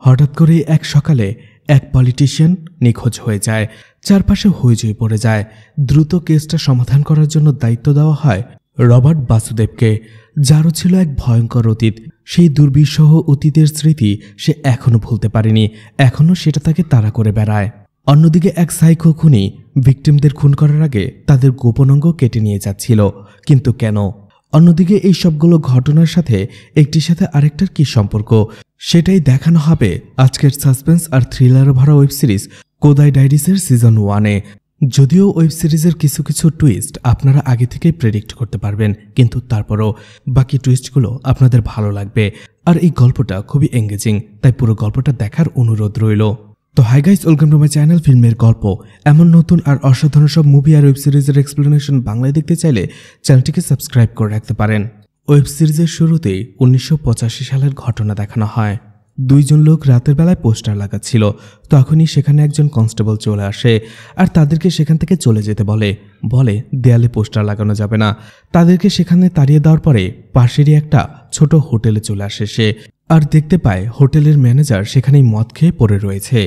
হঠাৎ করে এক সকালে এক পলিটিশিয়ান নিখোঁজ হয়ে যায়। চারপাশে হইচই পড়ে যায়। দ্রুত কেসটা সমাধান করার জন্য দায়িত্ব দেওয়া হয় রবার্ট বাসুদেবকে, যারও ছিল এক ভয়ঙ্কর অতীত। সেই দুর্বিষহ অতীতের স্মৃতি সে এখনো ভুলতে পারেনি, এখনো সেটা তাকে তাড়া করে বেড়ায়। অন্যদিকে এক সাইকো খুনি ভিকটিমদের খুন করার আগে তাদের গোপন অঙ্গ কেটে নিয়ে যাচ্ছিল, কিন্তু কেন? অন্যদিকে এই সবগুলো ঘটনার সাথে একটির সাথে আরেকটার কি সম্পর্ক, সেটাই দেখানো হবে আজকের সাসপেন্স আর থ্রিলার ভরা ওয়েব সিরিজ কোদাই ডায়েরিজের সিজন 1-এ। যদিও ওয়েব সিরিজের কিছু কিছু টুইস্ট আপনারা আগে থেকেই প্রেডিক্ট করতে পারবেন, কিন্তু তারপরও বাকি টুইস্টগুলো আপনাদের ভালো লাগবে। আর এই গল্পটা খুবই এঙ্গেজিং, তাই পুরো গল্পটা দেখার অনুরোধ রইল। তো hi guys, welcome to my channel ফিল্মের গল্প। এমন নতুন আর অসাধারণ সব মুভি আর ওয়েব সিরিজের এক্সপ্লেনেশন বাংলায় দেখতে চাইলে চ্যানেলটিকে সাবস্ক্রাইব করে রাখতে পারেন। ওয়েব সিরিজের শুরুতেই 1985 সালের ঘটনা দেখানো হয়। দুইজন লোক রাতের বেলায় পোস্টার লাগাচ্ছিল। তখনই সেখানে একজন কনস্টেবল চলে আসে আর তাদেরকে সেখান থেকে চলে যেতে বলে দেয়ালে পোস্টার লাগানো যাবে না। তাদেরকে সেখানে তাড়িয়ে দেওয়ার পরে পাশেরই একটা ছোট হোটেলে চলে আসে সে, আর দেখতে পায় হোটেলের ম্যানেজার সেখানেই মদ খেয়ে পড়ে রয়েছে।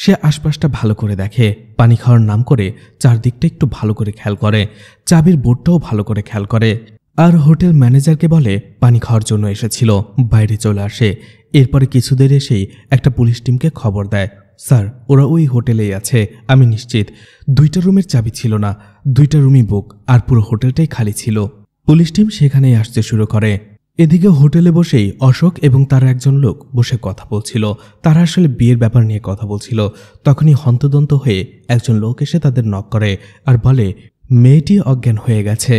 সে আশপাশটা ভালো করে দেখে, পানি খাওয়ার নাম করে চারদিকটা একটু ভালো করে খেয়াল করে, চাবির বোর্ডটাও ভালো করে খেয়াল করে, আর হোটেল ম্যানেজারকে বলে পানি খাওয়ার জন্য এসেছিল, বাইরে চলে আসে। এরপরে কিছুদের এসেই একটা পুলিশ টিমকে খবর দেয়, স্যার ওরা ওই হোটেলেই আছে, আমি নিশ্চিত। 2টা রুমের চাবি ছিল না, 2টা রুমই বুক, আর পুরো হোটেলটাই খালি ছিল। পুলিশ টিম সেখানেই আসতে শুরু করে। এদিকে হোটেলে বসেই অশোক এবং তার একজন লোক বসে কথা বলছিল। তারা আসলে বিয়ের ব্যাপার নিয়ে কথা বলছিল। তখনই হন্তদন্ত হয়ে একজন লোক এসে তাদের নক করে আর বলে মেয়েটি অজ্ঞান হয়ে গেছে।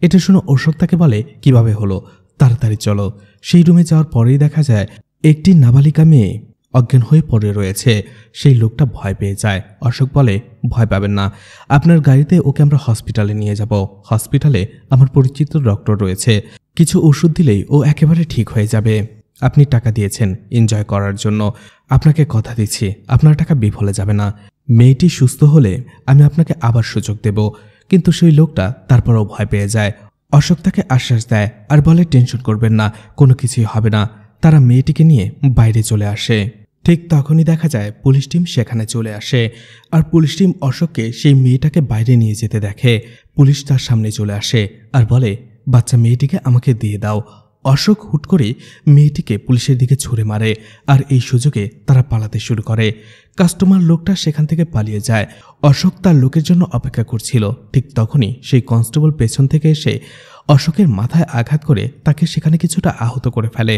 এটা শুনে অশোক তাকে বলে কিভাবে হলো, তাড়াতাড়ি চলো। সেই রুমে যাওয়ার পরেই দেখা যায় একটি নাবালিকা মেয়ে অজ্ঞান হয়ে পড়ে রয়েছে। সেই লোকটা ভয় পেয়ে যায়। অশোক বলে ভয় পাবেন না, আপনার গাড়িতে ওকে আমরা হসপিটালে নিয়ে যাব। হসপিটালে আমার পরিচিত ডক্টর রয়েছে, কিছু ওষুধ দিলেই ও একেবারে ঠিক হয়ে যাবে। আপনি টাকা দিয়েছেন এনজয় করার জন্য, আপনাকে কথা দিচ্ছি আপনার টাকা বিফলে যাবে না। মেয়েটি সুস্থ হলে আমি আপনাকে আবার সুযোগ দেব। কিন্তু সেই লোকটা তারপরও ভয় পেয়ে যায়। অশোক তাকে আশ্বাস দেয় আর বলে টেনশন করবেন না, কোনো কিছুই হবে না। তারা মেয়েটিকে নিয়ে বাইরে চলে আসে। ঠিক তখনই দেখা যায় পুলিশ টিম সেখানে চলে আসে, আর পুলিশ টিম অশোককে সেই মেয়েটাকে বাইরে নিয়ে যেতে দেখে। পুলিশ তার সামনে চলে আসে আর বলে বাচ্চা মেয়েটিকে আমাকে দিয়ে দাও। অশোক হুট করে মেয়েটিকে পুলিশের দিকে ছুঁড়ে মারে, আর এই সুযোগে তারা পালাতে শুরু করে। কাস্টমার লোকটা সেখান থেকে পালিয়ে যায়। অশোক তার লোকের জন্য অপেক্ষা করছিল। ঠিক তখনই সেই কনস্টেবল পেছন থেকে এসে অশোকের মাথায় আঘাত করে তাকে সেখানে কিছুটা আহত করে ফেলে,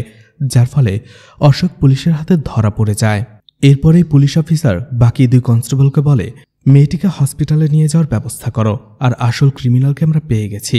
যার ফলে অশোক পুলিশের হাতে ধরা পড়ে যায়। এরপরেই পুলিশ অফিসার বাকি 2 কনস্টেবলকে বলে মেয়েটিকে হসপিটালে নিয়ে যাওয়ার ব্যবস্থা করো, আর আসল ক্রিমিনালকে আমরা পেয়ে গেছি,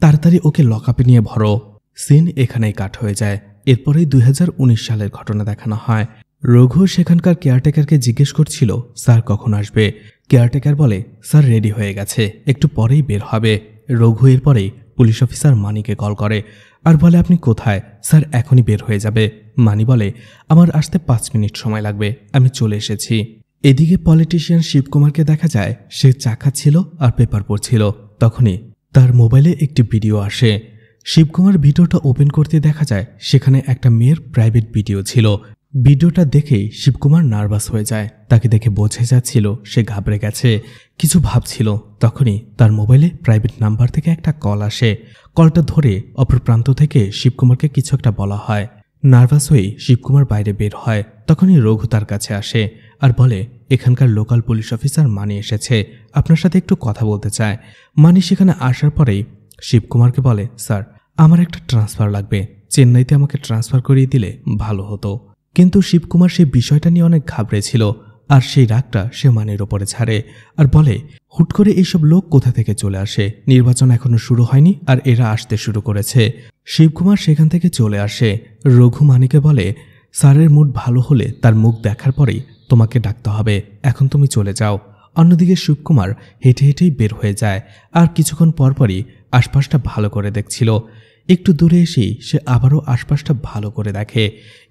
তাড়াতাড়ি ওকে লকআপে নিয়ে ভরো। সিন এখানেই কাট হয়ে যায়। এরপরেই 2019 সালের ঘটনা দেখানো হয়। রঘু সেখানকার কেয়ারটেকারকে জিজ্ঞেস করছিল স্যার কখন আসবে। কেয়ারটেকার বলে স্যার রেডি হয়ে গেছে, একটু পরেই বের হবে। রঘু এরপরেই পুলিশ অফিসার মানিকে কল করে আর বলে আপনি কোথায়? স্যার এখনই বের হয়ে যাবে। মানি বলে আমার আসতে 5 মিনিট সময় লাগবে, আমি চলে এসেছি। এদিকে পলিটিশিয়ান শিবকুমারকে দেখা যায় সে চা খাচ্ছিল আর পেপার পড়ছিল। তখনই তার মোবাইলে একটি ভিডিও আসে। শিবকুমার ভিডিওটা ওপেন করতে দেখা যায় সেখানে একটা মেয়ের প্রাইভেট ভিডিও ছিল। ভিডিওটা দেখেই শিবকুমার নার্ভাস হয়ে যায়। তাকে দেখে বোঝা যাচ্ছিল সে ঘাবড়ে গেছে, কিছু ভাবছিল। তখনই তার মোবাইলে প্রাইভেট নাম্বার থেকে একটা কল আসে। কলটা ধরে অপর প্রান্ত থেকে শিবকুমারকে কিছু একটা বলা হয়। নার্ভাস হয়ে শিবকুমার বাইরে বের হয়। তখনই রঘু তার কাছে আসে আর বলে এখানকার লোকাল পুলিশ অফিসার মানি এসেছে, আপনার সাথে একটু কথা বলতে চায়। মানি সেখানে আসার পরেই শিবকুমারকে বলে স্যার আমার একটা ট্রান্সফার লাগবে, চেন্নাইতে আমাকে ট্রান্সফার করিয়ে দিলে ভালো হতো। কিন্তু শিবকুমার সেই বিষয়টা নিয়ে অনেক ঘাবড়েছিল, আর সেই রাগটা সে মানির ওপরে ছাড়ে আর বলে হুট করে এইসব লোক কোথা থেকে চলে আসে, নির্বাচন এখনো শুরু হয়নি আর এরা আসতে শুরু করেছে। শিবকুমার সেখান থেকে চলে আসে। রঘু মানিকে বলে স্যারের মুড ভালো হলে তার মুখ দেখার পরেই তোমাকে ডাকতে হবে, এখন তুমি চলে যাও। অন্যদিকে শিবকুমার হেঁটে হেঁটেই বের হয়ে যায়, আর কিছুক্ষণ পরপরই আশপাশটা ভালো করে দেখছিল। একটু দূরে এসেই সে আবারও আশপাশটা ভালো করে দেখে।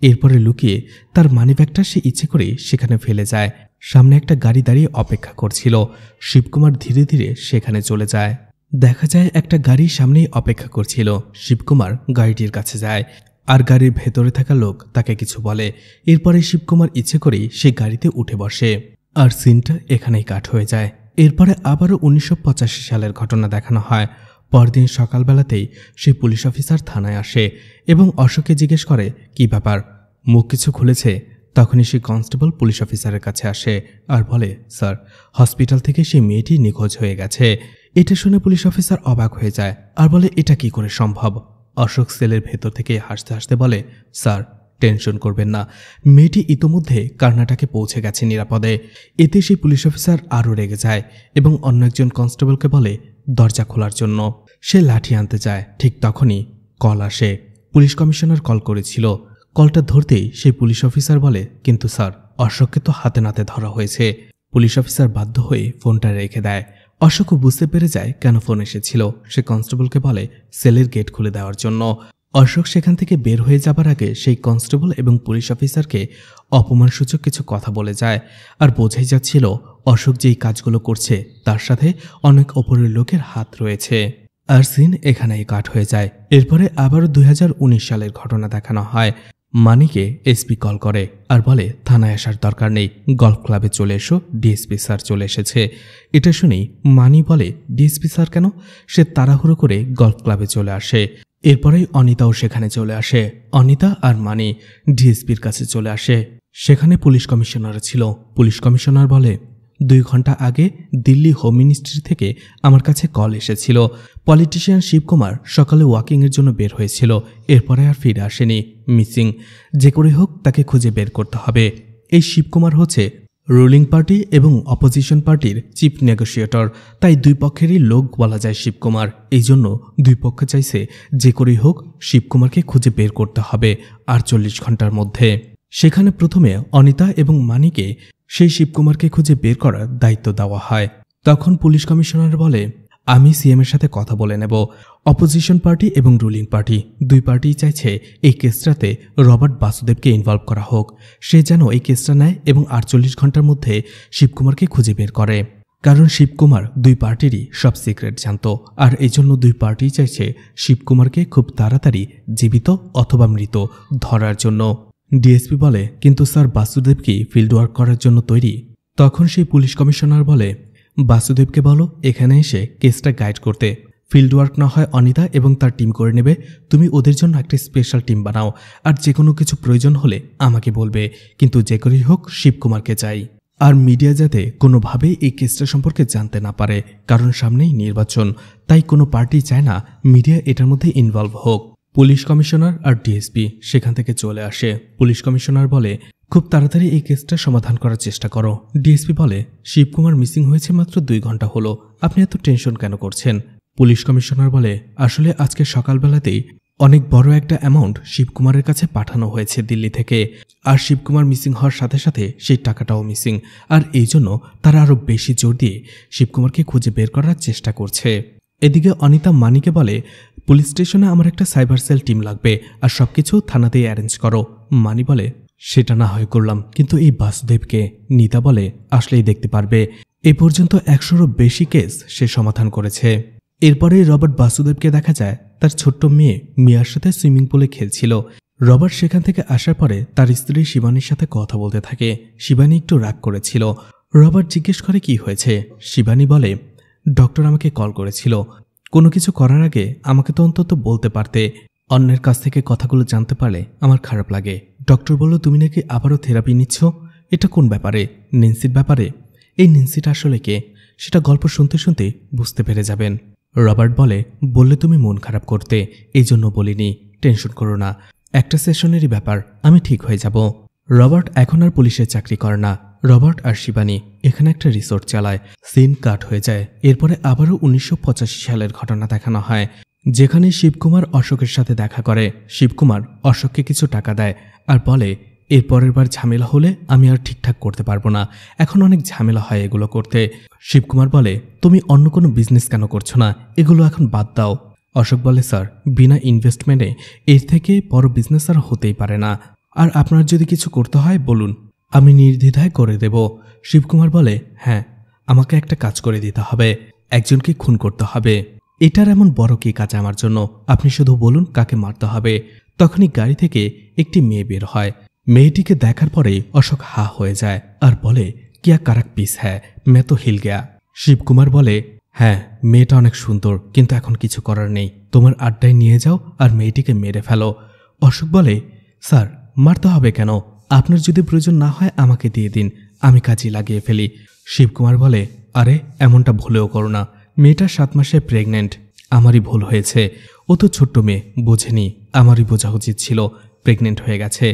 এরপরে লুকিয়ে তার মানিব্যাগটা সে ইচ্ছে করে সেখানে ফেলে যায়। সামনে একটা গাড়ি দাঁড়িয়ে অপেক্ষা করছিল। শিবকুমার ধীরে ধীরে সেখানে চলে যায়। দেখা যায় একটা গাড়ি সামনেই অপেক্ষা করছিল। শিবকুমার গাড়িটির কাছে যায় আর গাড়ির ভেতরে থাকা লোক তাকে কিছু বলে। এরপরে শিবকুমার ইচ্ছে করেই সেই গাড়িতে উঠে বসে, আর সিনটা এখানেই কাট হয়ে যায়। এরপরে আবারও 1985 সালের ঘটনা দেখানো হয়। পরদিন সকালবেলাতেই সেই পুলিশ অফিসার থানায় আসে এবং অশোককে জিজ্ঞেস করে কি ব্যাপার, মুখ কিছু খুলেছে। তখনই সেই কনস্টেবল পুলিশ অফিসারের কাছে আসে আর বলে, স্যার, হসপিটাল থেকে সেই মেয়েটি নিখোঁজ হয়ে গেছে। এটা শুনে পুলিশ অফিসার অবাক হয়ে যায় আর বলে, এটা কি করে সম্ভব? অশোক সেলের ভেতর থেকে হাসতে হাসতে বলে, স্যার, টেনশন করবেন না, মেয়েটি ইতোমধ্যে কর্ণাটকে পৌঁছে গেছে নিরাপদে। এতে সেই পুলিশ অফিসার আরও রেগে যায় এবং অন্য একজন কনস্টেবলকে বলে দরজা খোলার জন্য। সে লাঠি আনতে যায়। ঠিক তখনই কল আসে। পুলিশ কমিশনার কল করেছিল। কলটা ধরতেই সেই পুলিশ অফিসার বলে, কিন্তু স্যার, অশোককে তো হাতে নাতে ধরা হয়েছে। পুলিশ অফিসার বাধ্য হয়ে ফোনটা রেখে দেয়। অশোকও বুঝতে পেরে যায় কেন ফোন এসেছিল। সে কনস্টেবলকে বলে সেলের গেট খুলে দেওয়ার জন্য। অশোক সেখান থেকে বের হয়ে যাবার আগে সেই কনস্টেবল এবং পুলিশ অফিসারকে অপমানসূচক কিছু কথা বলে যায়। আর বোঝাই যাচ্ছিল অশোক যেই কাজগুলো করছে তার সাথে অনেক ওপরের লোকের হাত রয়েছে। আর সিন এখানেই কাট হয়ে যায়। এরপরে আবারও 2019 সালের ঘটনা দেখানো হয়। মানিকে এসপি কল করে আর বলে থানায় আসার দরকার নেই, গলফ ক্লাবে চলে এসো, ডিএসপি স্যার চলে এসেছে। এটা শুনেই মানি বলে, ডিএসপি স্যার কেন? সে তাড়াহুড়ো করে গলফ ক্লাবে চলে আসে। এরপরেই অনিতাও সেখানে চলে আসে। অনিতা আর মানি ডিএসপির কাছে চলে আসে। সেখানে পুলিশ কমিশনার ছিল। পুলিশ কমিশনার বলে, 2 ঘন্টা আগে দিল্লি হোম মিনিস্ট্রি থেকে আমার কাছে কল এসেছিল। পলিটিশিয়ান শিবকুমার সকালে ওয়াকিংয়ের জন্য বের হয়েছিল, এরপরে আর ফিরে আসেনি, মিসিং। যে করে হোক তাকে খুঁজে বের করতে হবে। এই শিবকুমার হচ্ছে রুলিং পার্টি এবং অপোজিশন পার্টির চিফ নেগোসিয়েটর, তাই 2 পক্ষেরই লোক বলা যায় শিবকুমার। এই জন্য 2 পক্ষ চাইছে যে করেই হোক শিবকুমারকে খুঁজে বের করতে হবে 48 ঘন্টার মধ্যে। সেখানে প্রথমে অনিতা এবং মানিকে সেই শিবকুমারকে খুঁজে বের করার দায়িত্ব দেওয়া হয়। তখন পুলিশ কমিশনার বলে, আমি সিএম এর সাথে কথা বলে নেব। অপোজিশন পার্টি এবং রুলিং পার্টি 2 পার্টিই চাইছে এই কেসটাতে রবার্ট বাসুদেবকে ইনভলভ করা হোক। সে যেন এই কেসটা নেয় এবং 48 ঘন্টার মধ্যে শিবকুমারকে খুঁজে বের করে। কারণ শিবকুমার 2 পার্টিরই সব সিক্রেট জানত, আর এই জন্য 2 পার্টিই চাইছে শিবকুমারকে খুব তাড়াতাড়ি জীবিত অথবা মৃত ধরার জন্য। ডিএসপি বলে, কিন্তু স্যার, বাসুদেব কি ফিল্ড ওয়ার্ক করার জন্য তৈরি? তখন সেই পুলিশ কমিশনার বলে, বাসুদেবকে বলো এখানে এসে কেসটা গাইড করতে। ফিল্ড ওয়ার্ক না হয় অনিতা এবং তার টিম করে নেবে, তুমি ওদের জন্য একটা স্পেশাল টিম বানাও। আর যে কোনো কিছু প্রয়োজন হলে আমাকে বলবে, কিন্তু যে করেই হোক শিবকুমারকে চাই। আর মিডিয়া যাতে কোনোভাবেই এই কেসটা সম্পর্কে জানতে না পারে, কারণ সামনেই নির্বাচন, তাই কোনো পার্টি চায় না মিডিয়া এটার মধ্যে ইনভলভ হোক। পুলিশ কমিশনার আর ডিএসপি সেখান থেকে চলে আসে। পুলিশ কমিশনার বলে, খুব তাড়াতাড়ি এই কেসটা সমাধান করার চেষ্টা করো। ডিএসপি বলে, শিবকুমার মিসিং হয়েছে মাত্র 2 ঘন্টা হলো, আপনি এত টেনশন কেন করছেন? পুলিশ কমিশনার বলে, আসলে আজকে সকালবেলাতেই অনেক বড় একটা অ্যামাউন্ট শিবকুমারের কাছে পাঠানো হয়েছে দিল্লি থেকে, আর শিবকুমার মিসিং হওয়ার সাথে সাথে সেই টাকাটাও মিসিং, আর এই জন্য তারা আরও বেশি জোর দিয়ে শিবকুমারকে খুঁজে বের করার চেষ্টা করছে। এদিকে অনিতা মানিকে বলে, পুলিশ স্টেশনে আমার একটা সাইবার সেল টিম লাগবে, আর সবকিছু থানাতেই অ্যারেঞ্জ করো। মানি বলে, সেটা না হয় করলাম, কিন্তু এই বাসুদেবকে? নিতা বলে, আসলেই দেখতে পারবে, এ পর্যন্ত 100-এরও বেশি কেস সে সমাধান করেছে। এরপরেই রবার্ট বাসুদেবকে দেখা যায় তার ছোট্ট মেয়ে মিয়ার সাথে সুইমিং পুলে খেলছিল। রবার্ট সেখান থেকে আসার পরে তার স্ত্রী শিবানীর সাথে কথা বলতে থাকে। শিবানী একটু রাগ করেছিল। রবার্ট জিজ্ঞেস করে কি হয়েছে। শিবানী বলে, ডক্টর আমাকে কল করেছিল, কোনো কিছু করার আগে আমাকে তো অন্তত বলতে পারতে, অন্যের কাছ থেকে কথাগুলো জানতে পারলে আমার খারাপ লাগে। ডক্টর বলল তুমি নাকি আবারও থেরাপি নিচ্ছ, এটা কোন ব্যাপারে? নেন্সির ব্যাপারে? এই নেন্সিটা আসলে কে সেটা গল্প শুনতে শুনতে বুঝতে পেরে যাবেন। রবার্ট বললে তুমি মন খারাপ করতে, এই জন্য বলিনি, টেনশন করো না, একটা সেশনেরই ব্যাপার, আমি ঠিক হয়ে যাব। রবার্ট এখন আর পুলিশের চাকরি করে না। রবার্ট আর শিবানী এখানে একটা রিসোর্ট চালায়। সিন কাট হয়ে যায়। এরপরে আবারও 1985 সালের ঘটনা দেখানো হয়, যেখানে শিবকুমার অশোকের সাথে দেখা করে। শিবকুমার অশোককে কিছু টাকা দেয় আর বলে, এর পরের বার ঝামেলা হলে আমি আর ঠিকঠাক করতে পারবো না, এখন অনেক ঝামেলা হয় এগুলো করতে। শিবকুমার বলে, তুমি অন্য কোনো বিজনেস কেন করছো না, এগুলো এখন বাদ দাও। অশোক বলে, স্যার, বিনা ইনভেস্টমেন্টে এর থেকে বড় বিজনেস আর হতেই পারে না, আর আপনার যদি কিছু করতে হয় বলুন, আমি নির্দ্বিধায় করে দেব। শিবকুমার বলে, হ্যাঁ, আমাকে একটা কাজ করে দিতে হবে, একজনকে খুন করতে হবে। এটার এমন বড় কি কাজ আমার জন্য, আপনি শুধু বলুন কাকে মারতে হবে। তখনই গাড়ি থেকে একটি মেয়ে বের হয়। মেয়েটিকে দেখার পরেই অশোক হা হয়ে যায় আর বলে, কিয়া কারাক পিস হ্যাঁ, মে তো হিল গেয়া। শিবকুমার বলে, হ্যাঁ মেয়েটা অনেক সুন্দর, কিন্তু এখন কিছু করার নেই, তোমার আড্ডায় নিয়ে যাও আর মেয়েটিকে মেরে ফেলো। অশোক বলে, স্যার মারতে হবে কেন? আপনার যদি প্রয়োজন না হয় আমাকে দিয়ে দিন, আমি কাজে লাগিয়ে ফেলি। শিবকুমার বলে, আরে এমনটা ভুলেও করো না, মেয়েটা 7 মাসে প্রেগনেন্ট। আমারই ভুল হয়েছে, ও তো ছোট্ট মেয়ে, বোঝেনি, আমারই বোঝা উচিত ছিল। প্রেগনেন্ট হয়ে গেছে,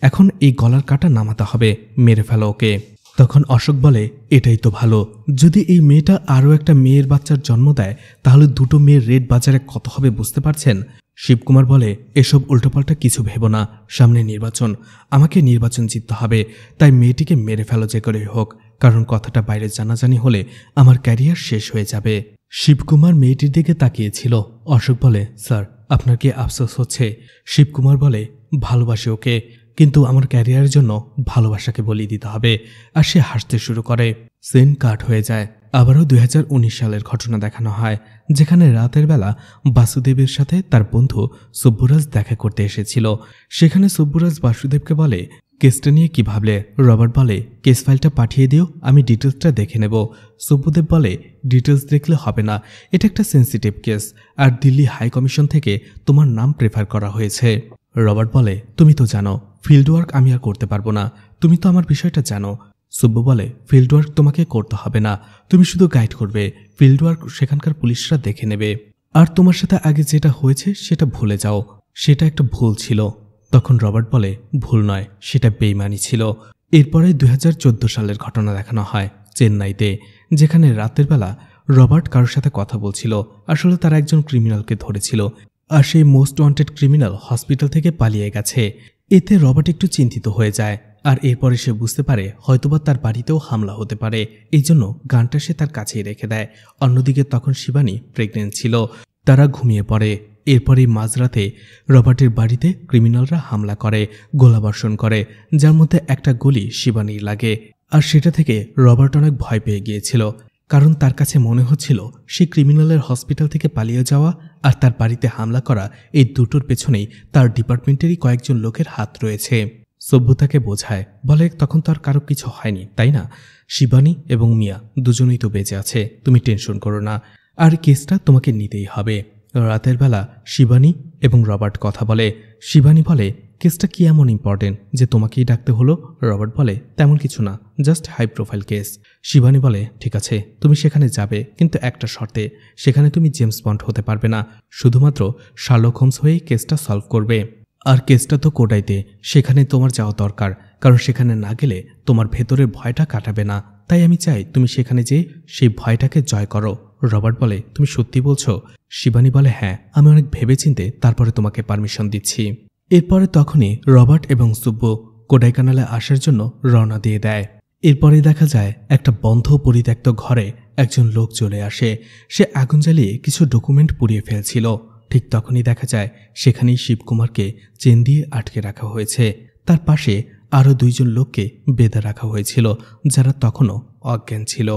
এখন এই গলার কাটা নামাতে হবে, মেরে ফেলো ওকে। তখন অশোক বলে, এটাই তো ভালো, যদি এই মেয়েটা আরও একটা মেয়ের বাচ্চার জন্ম দেয় তাহলে দুটো মেয়ের রেট বাজারে কত হবে বুঝতে পারছেন? শিবকুমার বলে, এসব উল্টোপাল্টা কিছু ভেবো না, সামনে নির্বাচন, আমাকে নির্বাচন জিততে হবে, তাই মেয়েটিকে মেরে ফেলো যে করেই হোক, কারণ কথাটা বাইরে জানাজানি হলে আমার ক্যারিয়ার শেষ হয়ে যাবে। শিবকুমার মেয়েটির দিকে তাকিয়েছিল। অশোক বলে, স্যার আপনার কি আফসোস হচ্ছে? শিবকুমার বলে, ভালোবাসি ওকে, কিন্তু আমার ক্যারিয়ারের জন্য ভালোবাসাকে বলি দিতে হবে। আর সে হাসতে শুরু করে। সিন কাট হয়ে যায়। আবারও 2019 সালের ঘটনা দেখানো হয়, যেখানে রাতের বেলা বাসুদেবের সাথে তার বন্ধু সুব্বুরাজ দেখা করতে এসেছিল। সেখানে সুব্বুরাজ বাসুদেবকে বলে, কেসটা নিয়ে কি ভাবলে? রবার্ট বলে, কেস ফাইলটা পাঠিয়ে দিও, আমি ডিটেলসটা দেখে নেব। সুব্বুদেব বলে, ডিটেলস দেখলে হবে না, এটা একটা সেন্সিটিভ কেস, আর দিল্লি হাই কমিশন থেকে তোমার নাম প্রেফার করা হয়েছে। রবার্ট বলে, তুমি তো জানো ফিল্ড ওয়ার্ক আমি আর করতে পারবো না, তুমি তো আমার বিষয়টা জানো। সুব্বু বলে, ফিল্ড ওয়ার্ক তোমাকে করতে হবে না, তুমি শুধু গাইড করবে, ফিল্ড ওয়ার্ক সেখানকার পুলিশরা দেখে নেবে। আর তোমার সাথে আগে যেটা হয়েছে সেটা ভুলে যাও, সেটা একটা ভুল ছিল। তখন রবার্ট বলে, ভুল নয়, সেটা বেইমানি ছিল। এরপরে 2014 সালের ঘটনা দেখানো হয় চেন্নাইতে, যেখানে রাতের বেলা রবার্ট কারোর সাথে কথা বলছিল। আসলে তারা একজন ক্রিমিনালকে ধরেছিল, আর সেই মোস্ট ওয়ান্টেড ক্রিমিনাল হসপিটাল থেকে পালিয়ে গেছে। এতে রবার্ট একটু চিন্তিত হয়ে যায়, আর এরপরে সে বুঝতে পারে হয়তোবা তার বাড়িতেও হামলা হতে পারে, এই জন্য গানটা সে তার কাছেই রেখে দেয়। অন্যদিকে তখন শিবানী প্রেগনেন্ট ছিল। তারা ঘুমিয়ে পড়ে। এরপরেই মাঝরাতে রবার্টের বাড়িতে ক্রিমিনালরা হামলা করে, গোলাবর্ষণ করে, যার মধ্যে একটা গুলি শিবানীর লাগে। আর সেটা থেকে রবার্ট অনেক ভয় পেয়ে গিয়েছিল, কারণ তার কাছে মনে হচ্ছিল সে ক্রিমিনালের হসপিটাল থেকে পালিয়ে যাওয়া আর তার বাড়িতে হামলা করা, এই দুটোর পেছনেই তার ডিপার্টমেন্টেরই কয়েকজন লোকের হাত রয়েছে। সভ্যতাকে বোঝায়, বলে তখন তো আর কারো কিছু হয়নি তাই না? শিবানী এবং মিয়া দুজনেই তো বেঁচে আছে, তুমি টেনশন করো না, আর কেসটা তোমাকে নিতেই হবে। রাতের বেলা শিবানী এবং রবার্ট কথা বলে। শিবানী বলে, কেসটা কি এমন ইম্পর্টেন্ট যে তোমাকেই ডাকতে হলো? রবার্ট বলে, তেমন কিছু না, just high profile case. Shivani বলে, ঠিক আছে তুমি সেখানে যাবে, কিন্তু একটা শর্তে, সেখানে তুমি জেমস বন্ড হতে পারবে না, শুধুমাত্র শার্লক হোমস হয়েই কেসটা সলভ করবে। আর কেসটা তো কোটাইতে, সেখানে তোমার যাওয়া দরকার, কারণ সেখানে না গেলে তোমার ভেতরের ভয়টা কাটাবে না, তাই আমি চাই তুমি সেখানে যেয়ে সেই ভয়টাকে জয় করো। রবার্ট বলে, তুমি সত্যি বলছো? শিবানী বলে, হ্যাঁ, আমি অনেক ভেবেচিন্তে তারপরে তোমাকে পারমিশন দিচ্ছি। এরপরে তখনই রবার্ট এবং সুব্বু কোডাইকানালে আসার জন্য রওনা দিয়ে দেয়। এরপরে দেখা যায় একটা বন্ধ পরিত্যক্ত ঘরে একজন লোক চলে আসে। সে আগুন জ্বালিয়ে কিছু ডকুমেন্ট পুড়িয়ে ফেলছিল। ঠিক তখনই দেখা যায় সেখানেই শিবকুমারকে চেন দিয়ে আটকে রাখা হয়েছে। তার পাশে আরও 2 জন লোককে বেঁধে রাখা হয়েছিল, যারা তখনও অজ্ঞান ছিল।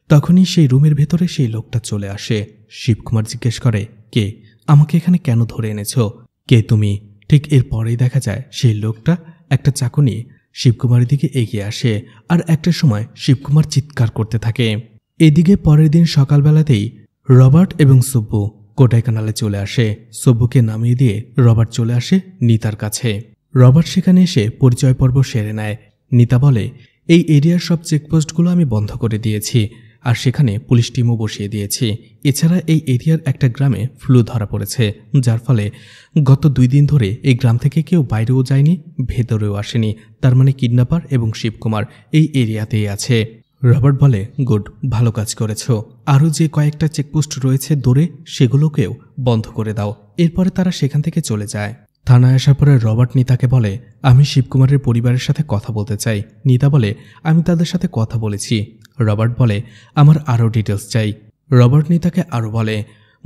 তখনই সেই রুমের ভেতরে সেই লোকটা চলে আসে। শিবকুমার জিজ্ঞেস করে, কে? আমাকে এখানে কেন ধরে এনেছো? কে তুমি? ঠিক এরপরেই দেখা যায় সেই লোকটা একটা চাকু নিয়ে শিবকুমারের দিকে এগিয়ে আসে, আর একটা সময় শিবকুমার চিৎকার করতে থাকে। এদিকে পরের দিন সকালবেলাতেই রবার্ট এবং সুব্বু কোডাইকানালে চলে আসে। সুব্বুকে নামিয়ে দিয়ে রবার্ট চলে আসে নিতার কাছে। রবার্ট সেখানে এসে পরিচয় পর্ব সেরে নেয়। নিতা বলে, এই এরিয়ার সব চেকপোস্টগুলো আমি বন্ধ করে দিয়েছি, আর সেখানে পুলিশ টিমও বসিয়ে দিয়েছি। এছাড়া এই এরিয়ার একটা গ্রামে ফ্লু ধরা পড়েছে, যার ফলে গত 2 দিন ধরে এই গ্রাম থেকে কেউ বাইরেও যায়নি, ভেতরেও আসেনি। তার মানে কিডন্যাপার এবং শিবকুমার এই এরিয়াতেই আছে। রবার্ট বলে, গুড, ভালো কাজ করেছ। আরও যে কয়েকটা চেকপোস্ট রয়েছে দূরে, সেগুলোকেও বন্ধ করে দাও। এরপরে তারা সেখান থেকে চলে যায়। থানায় আসার পরে রবার্ট নিতাকে বলে, আমি শিবকুমারের পরিবারের সাথে কথা বলতে চাই। নিতা বলে, আমি তাদের সাথে কথা বলেছি। রবার্ট বলে, আমার আরও ডিটেলস চাই। রবার্ট নিতাকে আরও বলে,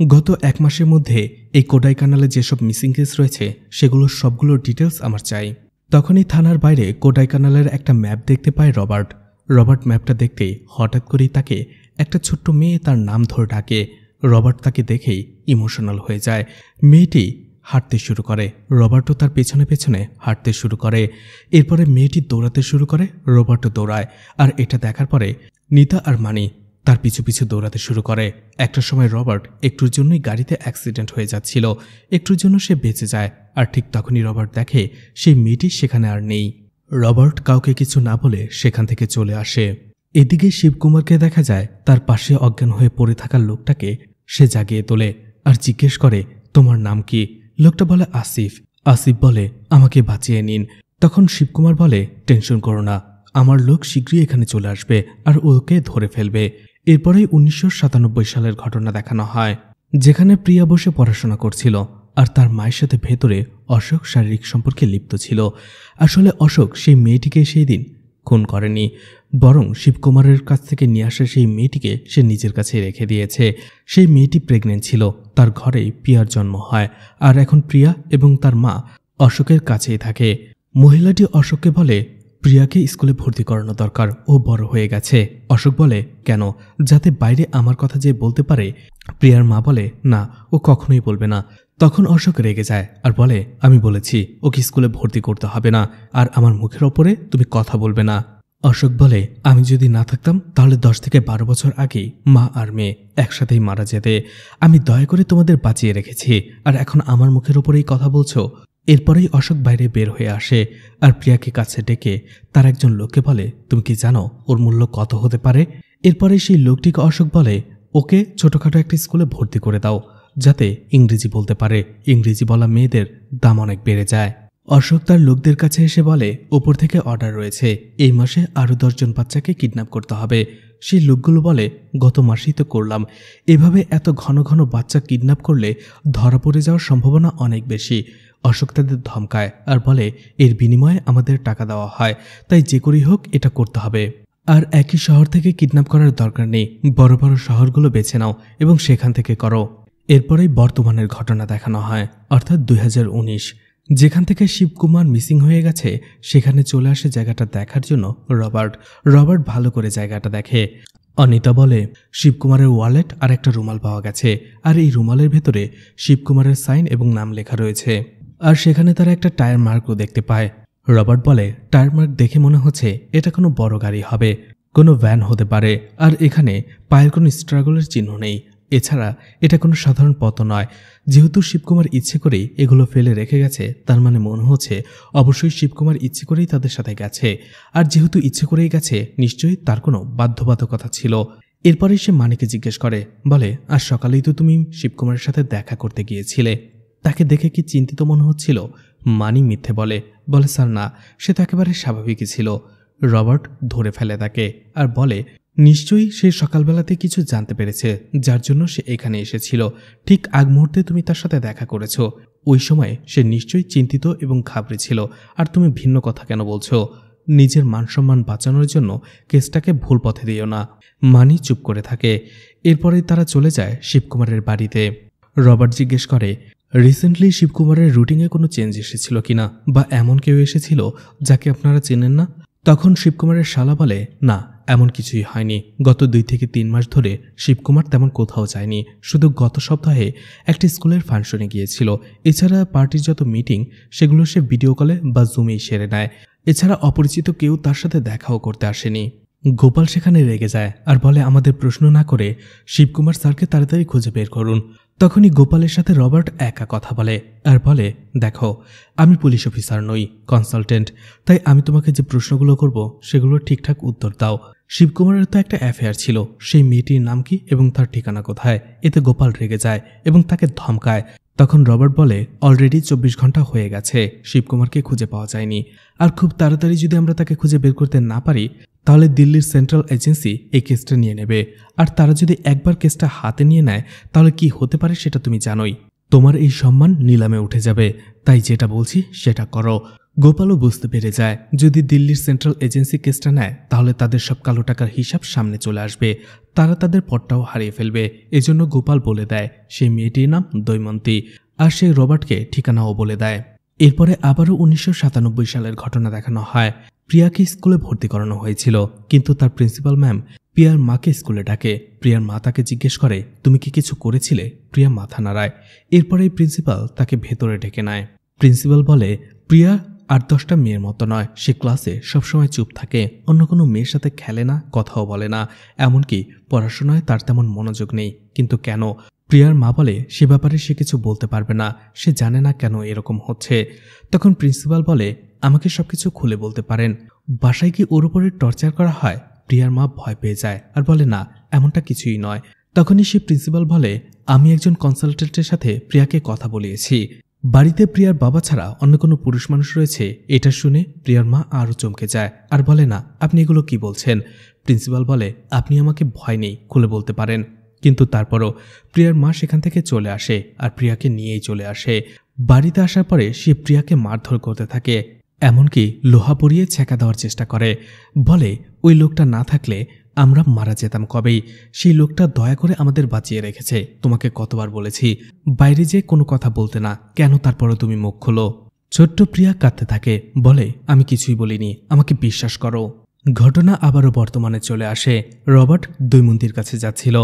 গত 1 মাসের মধ্যে এই কোডাইকানালে যেসব মিসিং কেস রয়েছে সেগুলোর সবগুলোর ডিটেলস আমার চাই। তখনই থানার বাইরে কোডাইকানালের একটা ম্যাপ দেখতে পায় রবার্ট। রবার্ট ম্যাপটা দেখতেই হঠাৎ করেই তাকে একটা ছোট্ট মেয়ে তার নাম ধরে ডাকে। রবার্ট তাকে দেখেই ইমোশনাল হয়ে যায়। মেয়েটি হাঁটতে শুরু করে। রবার্টও তার পেছনে পেছনে হাঁটতে শুরু করে। এরপরে মেয়েটি দৌড়াতে শুরু করে, রবার্টও দৌড়ায়। আর এটা দেখার পরে নিতা আর মানি তার পিছু পিছু দৌড়াতে শুরু করে। একটা সময় রবার্ট একটুর জন্যই গাড়িতে অ্যাক্সিডেন্ট হয়ে যাচ্ছিল। একটুর জন্য সে বেঁচে যায়। আর ঠিক তখনই রবার্ট দেখে সেই মেয়েটি সেখানে আর নেই। রবার্ট কাউকে কিছু না বলে সেখান থেকে চলে আসে। এদিকে শিবকুমারকে দেখা যায় তার পাশে অজ্ঞান হয়ে পড়ে থাকা লোকটাকে সে জাগিয়ে তোলে আর জিজ্ঞেস করে, তোমার নাম কি? লোকটা বলে আসিফ। আসিফ বলে, আমাকে বাঁচিয়ে নিন। তখন শিবকুমার বলে, টেনশন করো না, আমার লোক শীঘ্রই এখানে চলে আসবে আর ওকে ধরে ফেলবে। এরপরেই 1997 সালের ঘটনা দেখানো হয়, যেখানে প্রিয়া বসে পড়াশোনা করছিল আর তার মায়ের সাথে ভেতরে অশোক শারীরিক সম্পর্কে লিপ্ত ছিল। আসলে অশোক সেই মেয়েটিকে সেই দিন খুন করেনি, বরং শিবকুমারের কাছ থেকে নিয়ে আসা সেই মেয়েটিকে সে নিজের কাছে রেখে দিয়েছে। সেই মেয়েটি প্রেগনেন্ট ছিল, তার ঘরেই প্রিয়ার জন্ম হয়। আর এখন প্রিয়া এবং তার মা অশোকের কাছেই থাকে। মহিলাটি অশোককে বলে, প্রিয়াকে স্কুলে ভর্তি করানো দরকার, ও বড় হয়ে গেছে। অশোক বলে, কেন? যাতে বাইরে আমার কথা যে বলতে পারে। প্রিয়ার মা বলে, না, ও কখনোই বলবে না। তখন অশোক রেগে যায় আর বলে, আমি বলেছি ওকে স্কুলে ভর্তি করতে হবে না, আর আমার মুখের ওপরে তুমি কথা বলবে না। অশোক বলে, আমি যদি না থাকতাম তাহলে 10 থেকে 12 বছর আগেই মা আর মেয়ে একসাথেই মারা যেতে। আমি দয়া করে তোমাদের বাঁচিয়ে রেখেছি, আর এখন আমার মুখের ওপরেই কথা বলছো। এরপরেই অশোক বাইরে বের হয়ে আসে আর প্রিয়াকে কাছে ডেকে তার একজন লোককে বলে, তুমি কি জানো ওর মূল্য কত হতে পারে? এরপরে সেই লোকটিকে অশোক বলে, ওকে ছোটখাটো একটা স্কুলে ভর্তি করে দাও, যাতে ইংরেজি বলতে পারে। ইংরেজি বলা মেয়েদের দাম অনেক বেড়ে যায়। অশোক তার লোকদের কাছে এসে বলে, ওপর থেকে অর্ডার রয়েছে, এই মাসে আরও 10 জন বাচ্চাকে কিডন্যাপ করতে হবে। সেই লোকগুলো বলে, গত মাসেই তো করলাম। এভাবে এত ঘন ঘন বাচ্চা কিডন্যাপ করলে ধরা পড়ে যাওয়ার সম্ভাবনা অনেক বেশি। অশোক তাদের ধমকায় আর বলে, এর বিনিময়ে আমাদের টাকা দেওয়া হয়, তাই যে করেই হোক এটা করতে হবে। আর একই শহর থেকে কিডন্যাপ করার দরকার নেই, বড় বড় শহরগুলো বেছে নাও এবং সেখান থেকে করো। এরপরেই বর্তমানের ঘটনা দেখানো হয়, অর্থাৎ 2019, যেখান থেকে শিবকুমার মিসিং হয়ে গেছে সেখানে চলে আসে জায়গাটা দেখার জন্য রবার্ট ভালো করে জায়গাটা দেখে। অনিতা বলে, শিবকুমারের ওয়ালেট আর একটা রুমাল পাওয়া গেছে, আর এই রুমালের ভেতরে শিবকুমারের সাইন এবং নাম লেখা রয়েছে। আর সেখানে তারা একটা টায়ার মার্কও দেখতে পায়। রবার্ট বলে, টায়ার মার্ক দেখে মনে হচ্ছে এটা কোনো বড় গাড়ি হবে, কোনো ভ্যান হতে পারে। আর এখানে পায়ের কোনো স্ট্রাগলের চিহ্ন নেই। এছাড়া এটা কোনো সাধারণ পথ নয়। যেহেতু শিবকুমার ইচ্ছে করেই এগুলো ফেলে রেখে গেছে, তার মানে মনে হচ্ছে অবশ্যই শিবকুমার ইচ্ছে করেই তাদের সাথে গেছে। আর যেহেতু ইচ্ছে করেই গেছে, নিশ্চয়ই তার কোনো বাধ্যবাধকতা ছিল। এরপরে সে মানিকে জিজ্ঞেস করে, বলে, আজ সকালেই তো তুমি শিবকুমারের সাথে দেখা করতে গিয়েছিলে, তাকে দেখে কি চিন্তিত মনে হচ্ছিল? মানি মিথ্যে বলে, স্যার না, সে তো একেবারে স্বাভাবিকই ছিল। রবার্ট ধরে ফেলে তাকে আর বলে, নিশ্চয়ই সে সকালবেলাতে কিছু জানতে পেরেছে, যার জন্য সে এখানে এসেছিল। ঠিক আগ মুহূর্তে তুমি তার সাথে দেখা করেছ, ওই সময় সে নিশ্চয়ই চিন্তিত এবং ঘাবড়ে ছিল। আর তুমি ভিন্ন কথা কেন বলছো? নিজের মানসম্মান বাঁচানোর জন্য কেসটাকে ভুল পথে দিও না। মানি চুপ করে থাকে। এরপরে তারা চলে যায় শিবকুমারের বাড়িতে। রবার্ট জিজ্ঞেস করে, রিসেন্টলি শিবকুমারের রুটিনে কোনো চেঞ্জ এসেছিল কিনা, বা এমন কেউ এসেছিল যাকে আপনারা চেনেন না? তখন শিবকুমারের শালা বলে, না, এমন কিছুই হয়নি। গত 2 থেকে 3 মাস ধরে শিবকুমার তেমন কোথাও যায়নি, শুধু গত সপ্তাহে একটা স্কুলের ফাংশনে গিয়েছিল। এছাড়া পার্টির যত মিটিং সেগুলো সে ভিডিও কলে বা জুমেই সেরে নেয়। এছাড়া অপরিচিত কেউ তার সাথে দেখাও করতে আসেনি। গোপাল সেখানে রেগে যায় আর বলে, আমাদের প্রশ্ন না করে শিবকুমার স্যারকে তাড়াতাড়ি খুঁজে বের করুন। তখনই গোপালের সাথে রবার্ট একা কথা বলে আর বলে, দেখো, আমি পুলিশ অফিসার নই, কনসালটেন্ট, তাই আমি তোমাকে যে প্রশ্নগুলো করব সেগুলোর ঠিকঠাক উত্তর দাও। শিবকুমারের তো একটা অ্যাফেয়ার ছিল, সেই মেয়েটির নাম কি এবং তার ঠিকানা কোথায়? এতে গোপাল রেগে যায় এবং তাকে ধমকায়। তখন রবার্ট বলে, অলরেডি 24 ঘন্টা হয়ে গেছে, শিবকুমারকে খুঁজে পাওয়া যায়নি। আর খুব তাড়াতাড়ি যদি আমরা তাকে খুঁজে বের করতে না পারি, তাহলে দিল্লির সেন্ট্রাল এজেন্সি এই কেসটা নিয়ে নেবে। আর তারা যদি একবার কেসটা হাতে নিয়ে নেয়, তাহলে কি হতে পারে সেটা তুমি জানোই। তোমার এই সম্মান নিলামে উঠে যাবে, তাই যেটা বলছি সেটা করো। গোপালও বুঝতে পেরে যায়, যদি দিল্লির সেন্ট্রাল এজেন্সি কেসটা নেয়, তাহলে তাদের সব কালো টাকার হিসাব সামনে চলে আসবে, তারা তাদের পথটাও হারিয়ে ফেলবে। এজন্য গোপাল বলে দেয় সেই মেয়েটির নাম দৈমন্তী, আর সেই রবার্টকে ঠিকানাও বলে দেয়। এরপরে আবারও 1997 সালের ঘটনা দেখানো হয়। প্রিয়াকে স্কুলে ভর্তি করানো হয়েছিল, কিন্তু তার প্রিন্সিপাল ম্যাম প্রিয়ার মাকে স্কুলে ডাকে। প্রিয়ার মা তাকে জিজ্ঞেস করে, তুমি কি কিছু করেছিলে? প্রিয়া মাথা নাড়ায়। এরপরেই প্রিন্সিপাল তাকে ভেতরে ডেকে নেয়। প্রিন্সিপাল বলে, প্রিয়া ৮-১০টা মেয়ের মতো নয়। সে ক্লাসে সবসময় চুপ থাকে, অন্য কোনো মেয়ের সাথে খেলে না, কথাও বলে না, এমনকি পড়াশোনায় তার তেমন মনোযোগ নেই। কিন্তু কেন? প্রিয়ার মা বলে, সে ব্যাপারে সে কিছু বলতে পারবে না, সে জানে না কেন এরকম হচ্ছে। তখন প্রিন্সিপাল বলে, আমাকে সবকিছু খুলে বলতে পারেন। বাসায় কি ওর উপরে টর্চার করা হয়? প্রিয়ার মা ভয় পেয়ে যায় আর বলে, না, এমনটা কিছুই নয়। তখনই সে প্রিন্সিপাল বলে, আমি একজন কনসালটেন্টের সাথে প্রিয়াকে কথা বলিয়েছি। বাড়িতে প্রিয়ার বাবা ছাড়া অন্য কোনো পুরুষ মানুষ রয়েছে। এটা শুনে প্রিয়ার মা আরও চমকে যায় আর বলে, না, আপনি এগুলো কি বলছেন? প্রিন্সিপাল বলে, আপনি আমাকে ভয় নেই, খুলে বলতে পারেন। কিন্তু তারপরও প্রিয়ার মা সেখান থেকে চলে আসে আর প্রিয়াকে নিয়েই চলে আসে। বাড়িতে আসার পরে সে প্রিয়াকে মারধর করতে থাকে, এমনকি লোহা পরিয়ে ছেঁকা দেওয়ার চেষ্টা করে। বলে, ওই লোকটা না থাকলে আমরা মারা যেতাম কবেই। সেই লোকটা দয়া করে আমাদের বাঁচিয়ে রেখেছে। তোমাকে কতবার বলেছি বাইরে যে কোনো কথা বলতে না, কেন তারপরও তুমি মুখ খোলো? ছোট্ট প্রিয়া কাঁদতে থাকে, বলে, আমি কিছুই বলিনি, আমাকে বিশ্বাস করো। ঘটনা আবারও বর্তমানে চলে আসে। রবার্ট দৈমন্তীর কাছে যাচ্ছিল,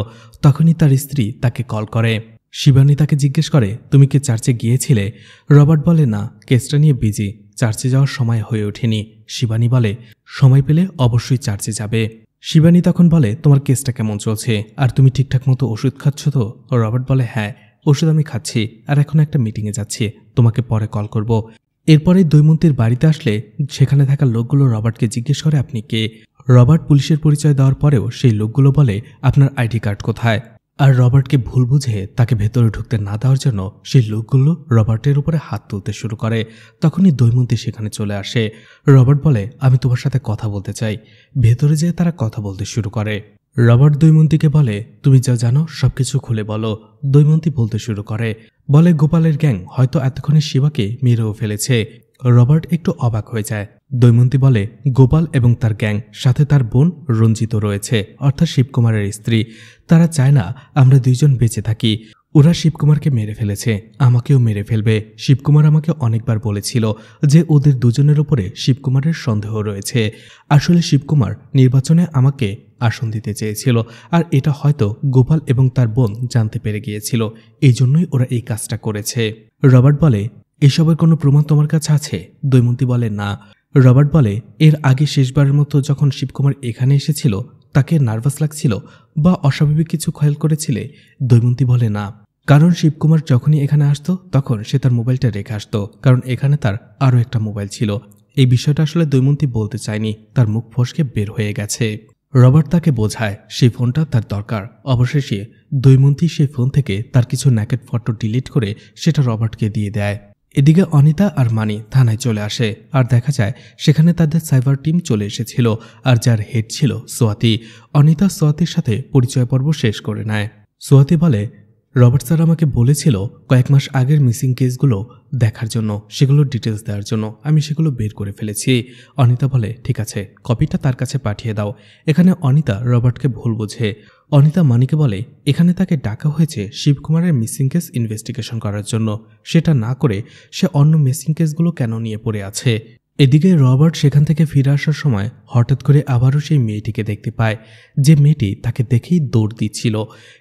তখনই তার স্ত্রী তাকে কল করে। শিবানী তাকে জিজ্ঞেস করে, তুমি কি চার্চে গিয়েছিলে? রবার্ট বলে, না, কেসটা নিয়ে বিজি, চার্চে যাওয়ার সময় হয়ে ওঠেনি। শিবানী বলে, সময় পেলে অবশ্যই চার্চে যাবে। শিবানী তখন বলে, তোমার কেসটা কেমন চলছে আর তুমি ঠিকঠাক মতো ওষুধ খাচ্ছ তো? রবার্ট বলে, হ্যাঁ, ওষুধ আমি খাচ্ছি আর এখন একটা মিটিংয়ে যাচ্ছি, তোমাকে পরে কল করব। এরপরে দৈমন্তীর বাড়িতে আসলে সেখানে থাকা লোকগুলো রবার্টকে জিজ্ঞেস করে, আপনি কে? রবার্ট পুলিশের পরিচয় দেওয়ার পরেও সেই লোকগুলো বলে, আপনার আইডি কার্ড কোথায়? আর রবার্টকে ভুল বুঝে তাকে ভেতরে ঢুকতে না দেওয়ার জন্য সেই লোকগুলো রবার্টের উপরে হাত তুলতে শুরু করে। তখনই দৈমন্তী সেখানে চলে আসে। রবার্ট বলে, আমি তোমার সাথে কথা বলতে চাই। ভেতরে যেয়ে তারা কথা বলতে শুরু করে। রবার্ট দৈমন্তীকে বলে, তুমি যা জানো সবকিছু খুলে বলো। দৈমন্তী বলতে শুরু করে, বলে, গোপালের গ্যাং হয়তো এতক্ষণে শিবাকে মেরেও ফেলেছে। রবার্ট একটু অবাক হয়ে যায়। দৈমন্তী বলে, গোপাল এবং তার গ্যাং, সাথে তার বোন রঞ্জিত রয়েছে, অর্থাৎ শিবকুমারের স্ত্রী। তারা চায় না আমরা দুইজন বেঁচে থাকি। ওরা শিবকুমারকে মেরে ফেলেছে, আমাকেও মেরে ফেলবে। শিবকুমার আমাকে অনেকবার বলেছিল যে ওদের দুজনের উপরে শিবকুমারের সন্দেহ রয়েছে। আসলে শিবকুমার নির্বাচনে আমাকে আসন দিতে চেয়েছিল, আর এটা হয়তো গোপাল এবং তার বোন জানতে পেরে গিয়েছিল, এই জন্যই ওরা এই কাজটা করেছে। রবার্ট বলে, এসবের কোনো প্রমাণ তোমার কাছে আছে? দৈমন্তী বলে, না। রবার্ট বলে, এর আগে শেষবারের মতো যখন শিবকুমার এখানে এসেছিল তাকে নার্ভাস লাগছিল বা অস্বাভাবিক কিছু খেয়াল করেছিলে? দৈমন্তী বলে, না, কারণ শিবকুমার যখনই এখানে আসতো তখন সে তার মোবাইলটা রেখে আসতো, কারণ এখানে তার আরও একটা মোবাইল ছিল। এই বিষয়টা আসলে দৈমন্তী বলতে চায়নি, তার মুখ ফসকে বের হয়ে গেছে। রবার্ট তাকে বোঝায় সেই ফোনটা তার দরকার। অবশেষে দৈমন্তী সেই ফোন থেকে তার কিছু ন্যাকেড ফটো ডিলিট করে সেটা রবার্টকে দিয়ে দেয়। এদিকে অনিতা আর মানি থানায় চলে আসে আর দেখা যায় সেখানে তাদের সাইবার টিম চলে এসেছিল, আর যার হেড ছিল সোয়াতি। অনিতা সোয়াতির সাথে পরিচয় পর্ব শেষ করে নেয়। সোয়াতি বলে, রবার্ট স্যার আমাকে বলেছিল কয়েক মাস আগের মিসিং কেসগুলো দেখার জন্য, সেগুলো ডিটেলস দেওয়ার জন্য। আমি সেগুলো বের করে ফেলেছি। অনিতা বলে, ঠিক আছে, কপিটা তার কাছে পাঠিয়ে দাও। এখানে অনিতা রবার্টকে ভুল বোঝে। অনিতা মানিকে বলে, এখানে তাকে ডাকা হয়েছে শিবকুমারের মিসিং কেস ইনভেস্টিগেশন করার জন্য, সেটা না করে সে অন্য মিসিং কেসগুলো কেন নিয়ে পড়ে আছে। এদিকে রবার্ট সেখান থেকে ফিরে আসার সময় হঠাৎ করে আবারও সেই মেয়েটিকে দেখতে পায়, যে মেয়েটি তাকে দেখেই দৌড় দিচ্ছিল।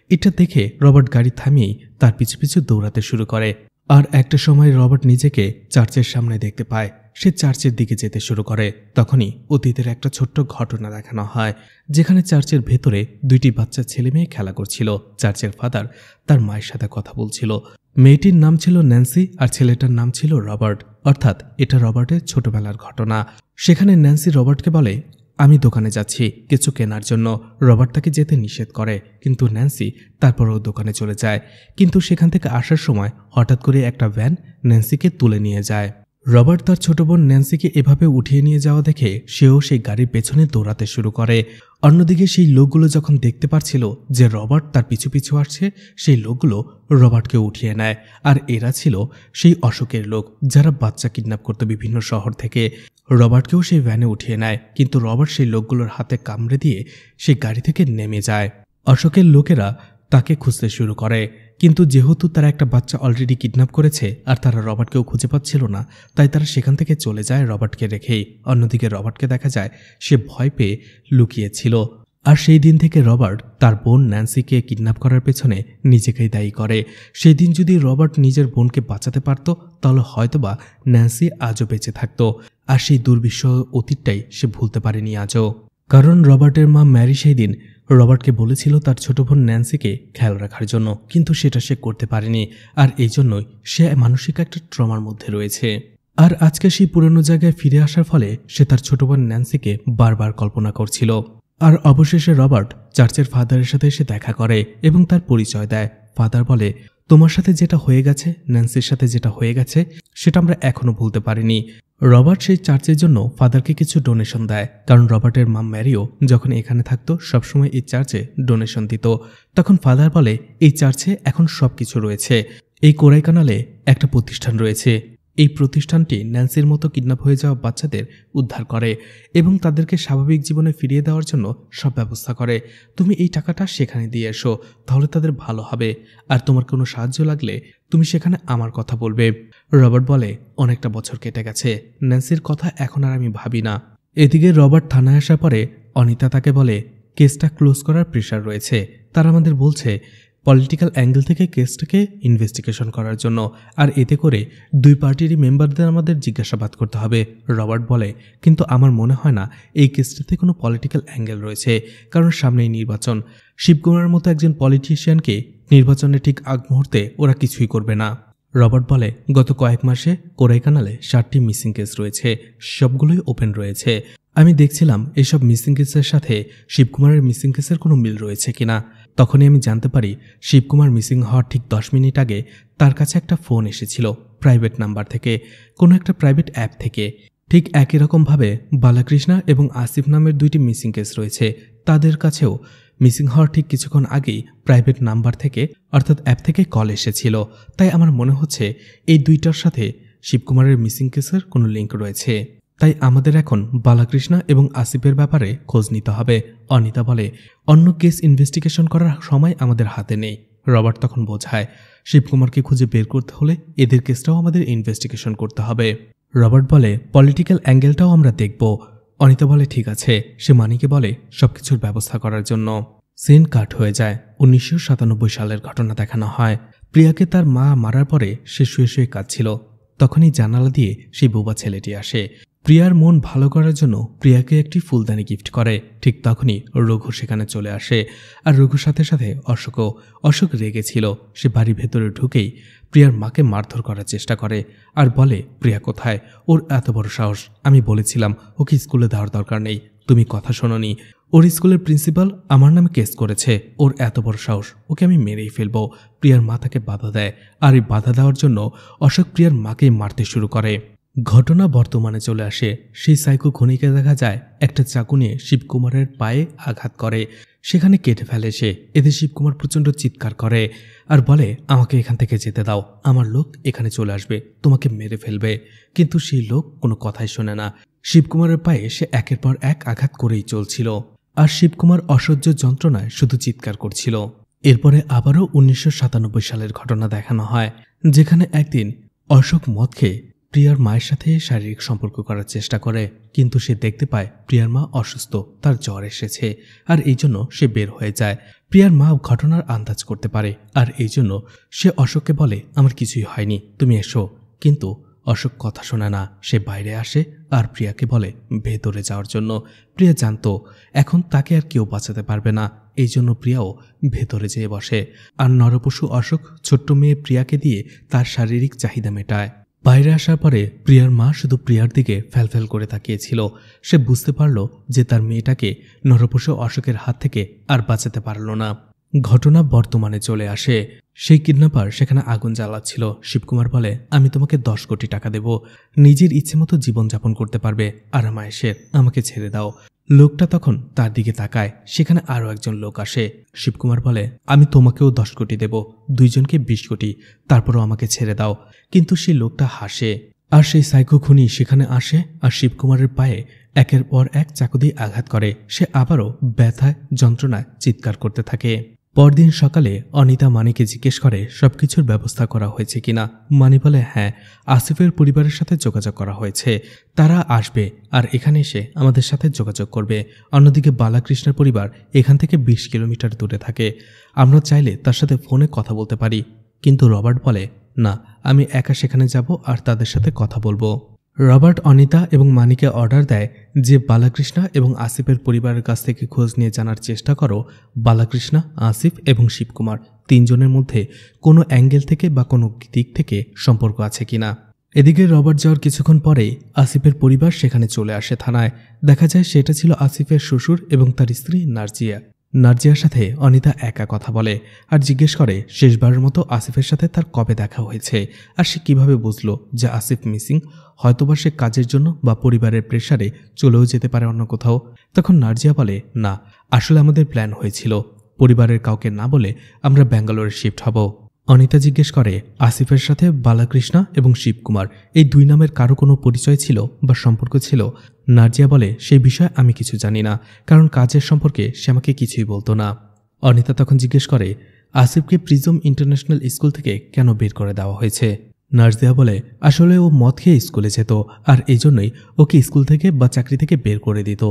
এটা দেখে রবার্ট গাড়ি থামিয়েই তার পিছু পিছু দৌড়াতে শুরু করে। আর একটা সময় রবার্ট নিজেকে চার্চের সামনে দেখতে পায়। সে চার্চের দিকে যেতে শুরু করে। তখনই অতীতের একটা ছোট্ট ঘটনা দেখানো হয়, যেখানে চার্চের ভেতরে দুইটি বাচ্চা ছেলে মেয়ে খেলা করছিল। চার্চের ফাদার তার মায়ের সাথে কথা বলছিল। মেয়েটির নাম ছিল ন্যান্সি আর ছেলেটার নাম ছিল রবার্ট, অর্থাৎ এটা রবার্টের ছোটবেলার ঘটনা। সেখানে ন্যান্সি রবার্টকে বলে, আমি দোকানে যাচ্ছি কিছু কেনার জন্য। রবার্ট তাকে যেতে নিষেধ করে, কিন্তু ন্যান্সি তারপরেও দোকানে চলে যায়। কিন্তু সেখান থেকে আসার সময় হঠাৎ করে একটা ভ্যান ন্যান্সিকে তুলে নিয়ে যায়। রবার্ট তার ছোট বোন ন্যান্সিকে এভাবে উঠিয়ে নিয়ে যাওয়া দেখে সেও সেই গাড়ির পেছনে দৌড়াতে শুরু করে। অন্যদিকে সেই লোকগুলো যখন দেখতে পারছিল যে রবার্ট তার পিছু পিছু আসছে, সেই লোকগুলো রবার্টকে উঠিয়ে নেয়। আর এরা ছিল সেই অশোকের লোক, যারা বাচ্চা কিডন্যাপ করত বিভিন্ন শহর থেকে। রবার্টকেও সেই ভ্যানে উঠিয়ে নেয়, কিন্তু রবার্ট সেই লোকগুলোর হাতে কামড়ে দিয়ে সেই গাড়ি থেকে নেমে যায়। অশোকের লোকেরা তাকে খুঁজতে শুরু করে, কিন্তু যেহেতু তারা একটা বাচ্চা অলরেডি কিডন্যাপ করেছে আর তারা রবার্টকেও খুঁজে পাচ্ছিল না, তাই তারা সেখান থেকে চলে যায় রবার্টকে রেখেই। অন্যদিকে রবার্টকে দেখা যায় সে ভয় পেয়ে লুকিয়েছিল। আর সেই দিন থেকে রবার্ট তার বোন ন্যান্সিকে কিডন্যাপ করার পেছনে নিজেকেই দায়ী করে। সেই দিন যদি রবার্ট নিজের বোনকে বাঁচাতে পারত তাহলে হয়তোবা ন্যান্সি আজও বেঁচে থাকত। আর সেই দুর্বিষহ অতীতটাই সে ভুলতে পারেনি আজও। কারণ রবার্টের মা ম্যারি সেই দিন রবার্টকে বলেছিল তার ছোট বোন ন্যান্সিকে খেয়াল রাখার জন্য, কিন্তু সেটা সে করতে পারেনি। আর এই জন্যই সে মানসিক একটা ট্রমার মধ্যে রয়েছে। আর আজকে সেই পুরনো জায়গায় ফিরে আসার ফলে সে তার ছোট বোন ন্যান্সিকে বারবার কল্পনা করছিল। আর অবশেষে রবার্ট চার্চের ফাদারের সাথে এসে দেখা করে এবং তার পরিচয় দেয়। ফাদার বলে, তোমার সাথে যেটা হয়ে গেছে, ন্যান্সির সাথে যেটা হয়ে গেছে, সেটা আমরা এখনো ভুলতে পারিনি। রবার্ট সেই চার্চের জন্য ফাদারকে কিছু ডোনেশন দেয়, কারণ রবার্টের মা ম্যারিও যখন এখানে থাকতো সবসময় এই চার্চে ডোনেশন দিত। তখন ফাদার বলে, এই চার্চে এখন সবকিছু রয়েছে। এই কোরাইকানালে একটা প্রতিষ্ঠান রয়েছে। এই প্রতিষ্ঠানটি ন্যান্সির মতো কিডন্যাপ হয়ে যাওয়া বাচ্চাদের উদ্ধার করে এবং তাদেরকে স্বাভাবিক জীবনে ফিরিয়ে দেওয়ার জন্য সব ব্যবস্থা করে। তুমি এই টাকাটা সেখানে দিয়ে এসো, তাহলে তাদের ভালো হবে। আর তোমার কোনো সাহায্য লাগলে তুমি সেখানে আমার কথা বলবে। রবার্ট বলে, অনেকটা বছর কেটে গেছে, ন্যান্সির কথা এখন আর আমি ভাবি না। এদিকে রবার্ট থানায় আসার পরে অনিতা তাকে বলে, কেসটা ক্লোজ করার প্রেশার রয়েছে। তারা আমাদের বলছে পলিটিক্যাল অ্যাঙ্গেল থেকে কেসটাকে ইনভেস্টিগেশন করার জন্য, আর এতে করে দুই পার্টিরই মেম্বারদের আমাদের জিজ্ঞাসাবাদ করতে হবে। রবার্ট বলে, কিন্তু আমার মনে হয় না এই কেসটাতে কোনো পলিটিক্যাল অ্যাঙ্গেল রয়েছে, কারণ সামনেই নির্বাচন। শিবকুমারের মতো একজন পলিটিশিয়ানকে নির্বাচনের ঠিক আগ মুহূর্তে ওরা কিছুই করবে না। রবার্ট বলে, গত কয়েক মাসে কোরাইকানালে 7টি মিসিং কেস রয়েছে, সবগুলোই ওপেন রয়েছে। আমি দেখছিলাম এইসব মিসিং কেসের সাথে শিবকুমারের মিসিং কেসের কোনো মিল রয়েছে কিনা। তখনই আমি জানতে পারি শিবকুমার মিসিং হওয়ার ঠিক 10 মিনিট আগে তার কাছে একটা ফোন এসেছিল প্রাইভেট নাম্বার থেকে, কোনো একটা প্রাইভেট অ্যাপ থেকে। ঠিক একই রকমভাবে বালাকৃষ্ণা এবং আসিফ নামের 2টি মিসিং কেস রয়েছে, তাদের কাছেও মিসিং হওয়ার ঠিক কিছুক্ষণ আগেই প্রাইভেট নাম্বার থেকে অর্থাৎ অ্যাপ থেকে কল এসেছিল। তাই আমার মনে হচ্ছে এই দুইটার সাথে শিবকুমারের মিসিং কেসের কোনো লিঙ্ক রয়েছে। তাই আমাদের এখন বালাকৃষ্ণা এবং আসিফের ব্যাপারে খোঁজ নিতে হবে। অনিতা বলে, অন্য কেস ইনভেস্টিগেশন করার সময় আমাদের হাতে নেই। রবার্ট তখন বোঝায়, শিবকুমারকে খুঁজে বের করতে হলে এদের কেসটাও আমাদের ইনভেস্টিগেশন করতে হবে। রবার্ট বলে, পলিটিক্যাল অ্যাঙ্গেলটাও আমরা দেখব। অনিতা বলে, ঠিক আছে। সে মানিকে বলে সবকিছুর ব্যবস্থা করার জন্য। সিন কাট হয়ে যায়। 1997 সালের ঘটনা দেখানো হয়। প্রিয়াকে তার মা মারার পরে সে শুয়ে শুয়ে কাঁদছিল। তখনই জানালা দিয়ে সেই বোবা ছেলেটি আসে। প্রিয়ার মন ভালো করার জন্য প্রিয়াকে একটি ফুলদানি গিফট করে। ঠিক তখনই রঘু সেখানে চলে আসে। আর রঘুর সাথে সাথে অশোক রেগেছিল। সে বাড়ির ভেতরে ঢুকেই প্রিয়ার মাকে মারধর করার চেষ্টা করে আর বলে, প্রিয়া কোথায়? ওর এত বড় সাহস! আমি বলেছিলাম ওকে স্কুলে দেওয়ার দরকার নেই, তুমি কথা শোনোনি। ওর স্কুলের প্রিন্সিপাল আমার নামে কেস করেছে। ওর এত বড় সাহস, ওকে আমি মেরেই ফেলবো। প্রিয়ার মা তাকে বাধা দেয়, আর এই বাধা দেওয়ার জন্য অশোক প্রিয়ার মাকেই মারতে শুরু করে। ঘটনা বর্তমানে চলে আসে। সেই সাইকো খুনিকে দেখা যায় একটা চাকু নিয়ে শিবকুমারের পায়ে আঘাত করে, সেখানে কেটে ফেলে সে। এতে শিবকুমার প্রচণ্ড চিৎকার করে আর বলে, আমাকে এখান থেকে যেতে দাও, আমার লোক এখানে চলে আসবে, তোমাকে মেরে ফেলবে। কিন্তু সেই লোক কোনো কথাই শোনে না। শিবকুমারের পায়ে সে একের পর এক আঘাত করেই চলছিল, আর শিবকুমার অসহ্য যন্ত্রণায় শুধু চিৎকার করছিল। এরপরে আবারও 1997 সালের ঘটনা দেখানো হয়, যেখানে একদিন অশোক মদ খেয়ে প্রিয়ার মায়ের সাথে শারীরিক সম্পর্ক করার চেষ্টা করে, কিন্তু সে দেখতে পায় প্রিয়ার মা অসুস্থ, তার জ্বর এসেছে, আর এই জন্য সে বের হয়ে যায়। প্রিয়ার মা ঘটনার আন্দাজ করতে পারে, আর এই জন্য সে অশোককে বলে, আমার কিছুই হয়নি, তুমি এসো। কিন্তু অশোক কথা শোনে না। সে বাইরে আসে আর প্রিয়াকে বলে ভেতরে যাওয়ার জন্য। প্রিয়া জানতো এখন তাকে আর কেউ বাঁচাতে পারবে না, এই জন্য প্রিয়াও ভেতরে যেয়ে বসে। আর নরপশু অশোক ছোট্ট মেয়ে প্রিয়াকে দিয়ে তার শারীরিক চাহিদা মেটায়। বাইরে আসার পরে প্রিয়ার মা শুধু প্রিয়ার দিকে ফ্যালফ্যাল করে তাকিয়েছিল। সে বুঝতে পারল যে তার মেয়েটাকে নরপশু অশোকের হাত থেকে আর বাঁচাতে পারল না। ঘটনা বর্তমানে চলে আসে। সেই কিডন্যাপার সেখানে আগুন জ্বালাচ্ছিল। শিবকুমার বলে, আমি তোমাকে 10 কোটি টাকা দেব, নিজের ইচ্ছে মতো জীবনযাপন করতে পারবে, আরামায়েশের, আমাকে ছেড়ে দাও। লোকটা তখন তার দিকে তাকায়। সেখানে আরও একজন লোক আসে। শিবকুমার বলে, আমি তোমাকেও 10 কোটি দেব, দুইজনকে 20 কোটি, তারপরও আমাকে ছেড়ে দাও। কিন্তু সেই লোকটা হাসে। আর সেই সাইকো খুনি সেখানে আসে আর শিবকুমারের পায়ে একের পর এক চাকু দিয়ে আঘাত করে। সে আবারও ব্যথায় যন্ত্রণায় চিৎকার করতে থাকে। পরদিন সকালে অনিতা মানিকে জিজ্ঞেস করে সবকিছুর ব্যবস্থা করা হয়েছে কিনা। মানি বলে হ্যাঁ, আসিফের পরিবারের সাথে যোগাযোগ করা হয়েছে, তারা আসবে আর এখানে এসে আমাদের সাথে যোগাযোগ করবে। অন্যদিকে বালাকৃষ্ণের পরিবার এখান থেকে 20 কিলোমিটার দূরে থাকে, আমরা চাইলে তার সাথে ফোনে কথা বলতে পারি। কিন্তু রবার্ট বলে না, আমি একা সেখানে যাব আর তাদের সাথে কথা বলবো। রবার্ট অনিতা এবং মানিকে অর্ডার দেয় যে বালাকৃষ্ণা এবং আসিফের পরিবারের কাছ থেকে খোঁজ নিয়ে জানার চেষ্টা করো বালাকৃষ্ণা, আসিফ এবং শিবকুমার তিনজনের মধ্যে কোনো অ্যাঙ্গেল থেকে বা কোনো দিক থেকে সম্পর্ক আছে কিনা। এদিকে রবার্ট যাওয়ার কিছুক্ষণ পরেই আসিফের পরিবার সেখানে চলে আসে থানায়। দেখা যায় সেটা ছিল আসিফের শ্বশুর এবং তার স্ত্রী নার্জিয়া। নার্জিয়ার সাথে অনিতা একা কথা বলে আর জিজ্ঞেস করে শেষবারের মতো আসিফের সাথে তার কবে দেখা হয়েছে আর সে কিভাবে বুঝলো যে আসিফ মিসিং। হয়তোবা সে কাজের জন্য বা পরিবারের প্রেসারে চলেও যেতে পারে অন্য কোথাও। তখন নার্জিয়া বলে না, আসলে আমাদের প্ল্যান হয়েছিল পরিবারের কাউকে না বলে আমরা ব্যাঙ্গালোরে শিফট হব। অনিতা জিজ্ঞেস করে আসিফের সাথে বালাকৃষ্ণা এবং শিবকুমার এই দুই নামের কারো কোনো পরিচয় ছিল বা সম্পর্ক ছিল। নার্জিয়া বলে সেই বিষয়ে আমি কিছু জানি না, কারণ কাজের সম্পর্কে সে আমাকে কিছুই বলতো না। অনিতা তখন জিজ্ঞেস করে আসিফকে প্রিজম ইন্টারন্যাশনাল স্কুল থেকে কেন বের করে দেওয়া হয়েছে। নার্জিয়া বলে আসলে ও মদ খেয়ে স্কুলে যেত আর এই জন্যই ওকে স্কুল থেকে বা চাকরি থেকে বের করে দিত।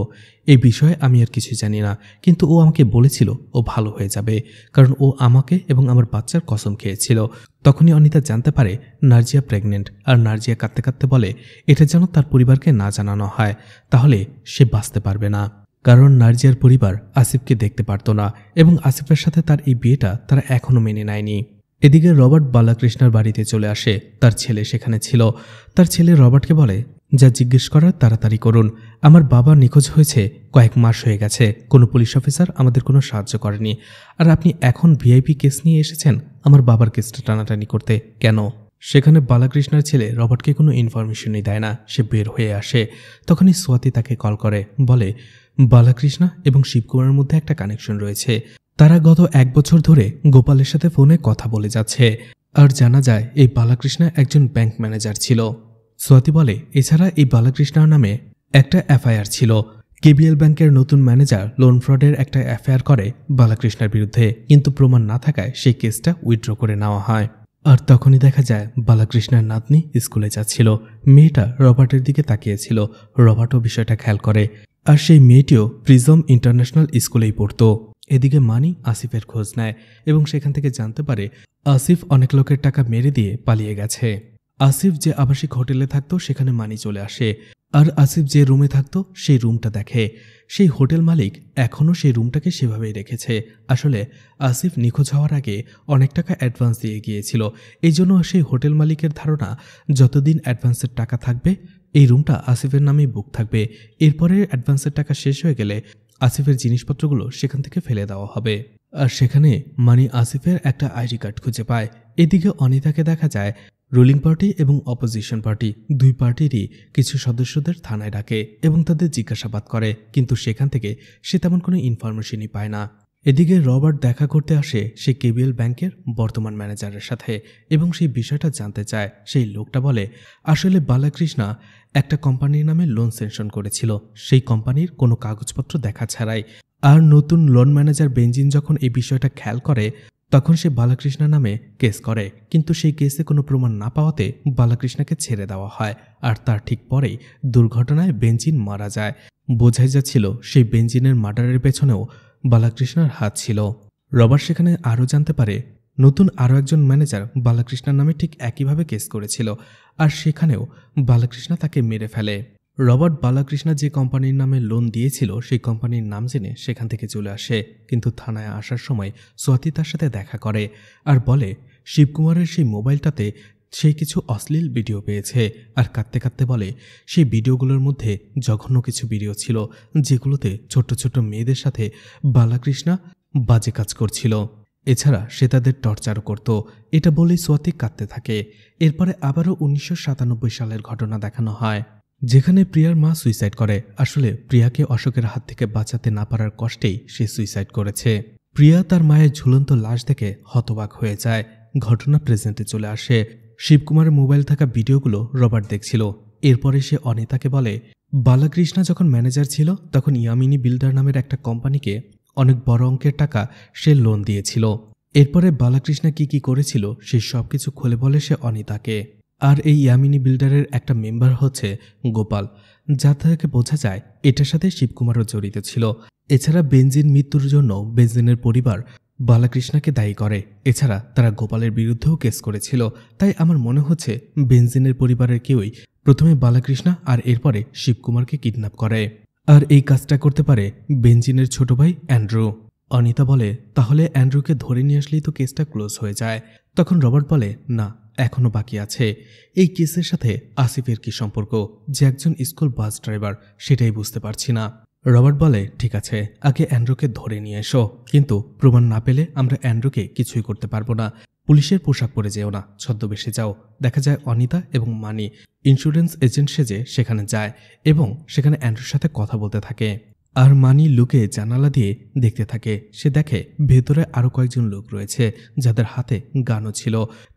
এই বিষয়ে আমি আর কিছু জানি না, কিন্তু ও আমাকে বলেছিল ও ভালো হয়ে যাবে, কারণ ও আমাকে এবং আমার বাচ্চার কসম খেয়েছিল। তখনই অনিতা জানতে পারে নার্জিয়া প্রেগনেন্ট আর নার্জিয়া কাঁদতে কাঁদতে বলে এটা যেন তার পরিবারকে না জানানো হয়, তাহলে সে বাঁচতে পারবে না। কারণ নার্জিয়ার পরিবার আসিফকে দেখতে পারত না এবং আসিফের সাথে তার এই বিয়েটা তারা এখনও মেনে নেয়নি। এদিকে রবার্ট বালাকৃষ্ণার বাড়িতে চলে আসে, তার ছেলে সেখানে ছিল। তার ছেলে রবার্টকে বলে যা জিজ্ঞেস করার তাড়াতাড়ি করুন, আমার বাবা নিখোঁজ হয়েছে কয়েক মাস হয়ে গেছে, কোনো পুলিশ অফিসার আমাদের কোনো সাহায্য করেনি, আর আপনি এখন ভিআইপি কেস নিয়ে এসেছেন আমার বাবার কেসটা টানাটানি করতে কেন। সেখানে বালাকৃষ্ণার ছেলে রবার্টকে কোনো ইনফরমেশনই দেয় না, সে বের হয়ে আসে। তখনই সোয়াতি তাকে কল করে, বলে বালাকৃষ্ণা এবং শিবকুমারের মধ্যে একটা কানেকশন রয়েছে, তারা গত 1 বছর ধরে গোপালের সাথে ফোনে কথা বলে যাচ্ছে। আর জানা যায় এই বালাকৃষ্ণা একজন ব্যাংক ম্যানেজার ছিল। সোয়াতি বলে এছাড়া এই বালাকৃষ্ণার নামে একটা এফআইআর ছিল। কেবিএল ব্যাংকের নতুন ম্যানেজার লোন ফ্রডের একটা এফআইআর করে বালাকৃষ্ণার বিরুদ্ধে, কিন্তু প্রমাণ না থাকায় সেই কেসটা উইথড্র করে নেওয়া হয়। আর তখনই দেখা যায় বালাকৃষ্ণার নাতনি স্কুলে যাচ্ছিল, মেয়েটা রবার্টের দিকে তাকিয়েছিল। রবার্টও বিষয়টা খেয়াল করে, আর সেই মেয়েটিও প্রিজম ইন্টারন্যাশনাল স্কুলেই পড়তো। এদিকে মানি আসিফের খোঁজ নেয় এবং সেখান থেকে জানতে পারে আসিফ অনেক লোকের টাকা মেরে দিয়ে পালিয়ে গেছে। আসিফ যে আবাসিক হোটেলে থাকতো সেখানে মানি চলে আসে, আর আসিফ যে রুমে থাকতো সেই রুমটা দেখে। সেই হোটেল মালিক এখনও সেই রুমটাকে সেভাবেই রেখেছে। আসলে আসিফ নিখোঁজ হওয়ার আগে অনেক টাকা অ্যাডভান্স দিয়ে গিয়েছিল, এই জন্য সেই হোটেল মালিকের ধারণা যতদিন অ্যাডভান্সের টাকা থাকবে এই রুমটা আসিফের নামেই বুক থাকবে। এরপরে অ্যাডভান্সের টাকা শেষ হয়ে গেলে আসিফের জিনিসপত্রগুলো সেখান থেকে ফেলে দেওয়া হবে। আর সেখানে মানি আসিফের একটা আইডি কার্ড খুঁজে পায়। এদিকে অনিতাকে দেখা যায় রুলিং পার্টি এবং অপোজিশন পার্টি দুই পার্টিরই কিছু সদস্যদের থানায় ডাকে এবং তাদের জিজ্ঞাসাবাদ করে, কিন্তু সেখান থেকে সে তেমন কোনো ইনফরমেশনই পায় না। এদিকে রবার্ট দেখা করতে আসে সেই কেবিএল ব্যাংকের বর্তমান ম্যানেজারের সাথে এবং সেই বিষয়টা জানতে চায়। সেই লোকটা বলে আসলে বালাকৃষ্ণা একটা কোম্পানির নামে লোন স্যাংশন করেছিল, সেই কোম্পানির কোনো কাগজপত্র দেখা ছাড়াই। আর নতুন লোন ম্যানেজার বেঞ্জিন যখন এই বিষয়টা খেয়াল করে তখন সে বালাকৃষ্ণা নামে কেস করে, কিন্তু সেই কেসে কোনো প্রমাণ না পাওয়াতে বালাকৃষ্ণাকে ছেড়ে দেওয়া হয়। আর তার ঠিক পরেই দুর্ঘটনায় বেঞ্জিন মারা যায়। বোঝাই যাচ্ছিল সেই বেঞ্জিনের মার্ডারের পেছনেও বালাকৃষ্ণার হাত ছিল। রবার্ট সেখানে আরও জানতে পারে নতুন আরও একজন ম্যানেজার বালাকৃষ্ণার নামে ঠিক একইভাবে কেস করেছিল, আর সেখানেও বালাকৃষ্ণা তাকে মেরে ফেলে। রবার্ট বালাকৃষ্ণা যে কোম্পানির নামে লোন দিয়েছিল সেই কোম্পানির নাম জেনে সেখান থেকে চলে আসে, কিন্তু থানায় আসার সময় সোয়াতি তার সাথে দেখা করে আর বলে শিবকুমারের সেই মোবাইলটাতে সে কিছু অশ্লীল ভিডিও পেয়েছে। আর কাঁদতে কাঁদতে বলে সেই ভিডিওগুলোর মধ্যে জঘন্য কিছু ভিডিও ছিল যেগুলোতে ছোট্ট ছোট্ট মেয়েদের সাথে বালাকৃষ্ণা বাজে কাজ করছিল। এছাড়া সে তাদের টর্চারও করত। এটা বলেই সোয়াতি কাঁদতে থাকে। এরপরে আবারও 1997 সালের ঘটনা দেখানো হয়, যেখানে প্রিয়ার মা সুইসাইড করে। আসলে প্রিয়াকে অশোকের হাত থেকে বাঁচাতে না পারার কষ্টেই সে সুইসাইড করেছে। প্রিয়া তার মায়ের ঝুলন্ত লাশ দেখে হতবাক হয়ে যায়। ঘটনা প্রেজেন্টে চলে আসে। শিবকুমারের মোবাইল থাকা ভিডিওগুলো রবার্ট দেখছিল। এরপরে সে অনিতাকে বলে বালাকৃষ্ণা যখন ম্যানেজার ছিল তখন ইয়ামিনী বিল্ডার নামের একটা কোম্পানিকে অনেক বড় অঙ্কের টাকা সে লোন দিয়েছিল। এরপরে বালাকৃষ্ণা কি করেছিল সে সবকিছু খুলে বলে সে অনিতাকে। আর এই ইয়ামিনী বিল্ডারের একটা মেম্বার হচ্ছে গোপাল, যা থেকে বোঝা যায় এটার সাথে শিবকুমারও জড়িত ছিল। এছাড়া বেনজিন মৃত্যুর জন্য বেনজিনের পরিবার বালাকৃষ্ণাকে দায়ী করে। এছাড়া তারা গোপালের বিরুদ্ধেও কেস করেছিল। তাই আমার মনে হচ্ছে বেনজিনের পরিবারের কেউই প্রথমে বালাকৃষ্ণা আর এরপরে শিবকুমারকে কিডন্যাপ করে। আর এই কাজটা করতে পারে বেনজিনের ছোট ভাই অ্যান্ড্রু। অনিতা বলে, তাহলে অ্যান্ড্রুকে ধরে নিয়ে আসলেই তো কেসটা ক্লোজ হয়ে যায়। তখন রবার্ট বলে, না, এখনো বাকি আছে। এই কেসের সাথে আসিফের কি সম্পর্ক? যে একজন স্কুল বাস ড্রাইভার, সেটাই বুঝতে পারছি না। রবার্ট বলে, ঠিক আছে, আগে অ্যান্ড্রুকে ধরে নিয়ে এসো, কিন্তু প্রমাণ না পেলে আমরা অ্যান্ড্রুকে কিছুই করতে পারবো না। পুলিশের পোশাক পরে যেও না, ছদ্মবেশে যাও। দেখা যায় অনিতা এবং মানি ইন্স্যুরেন্স এজেন্ট সেজে সেখানে যায় এবং সেখানে অ্যান্ড্রুর সাথে কথা বলতে থাকে। আর মানি লুকে জানালা দিয়ে দেখতে থাকে। সে দেখে ভেতরে আরও কয়েকজন লোক রয়েছে যাদের হাতে গানও ছিল,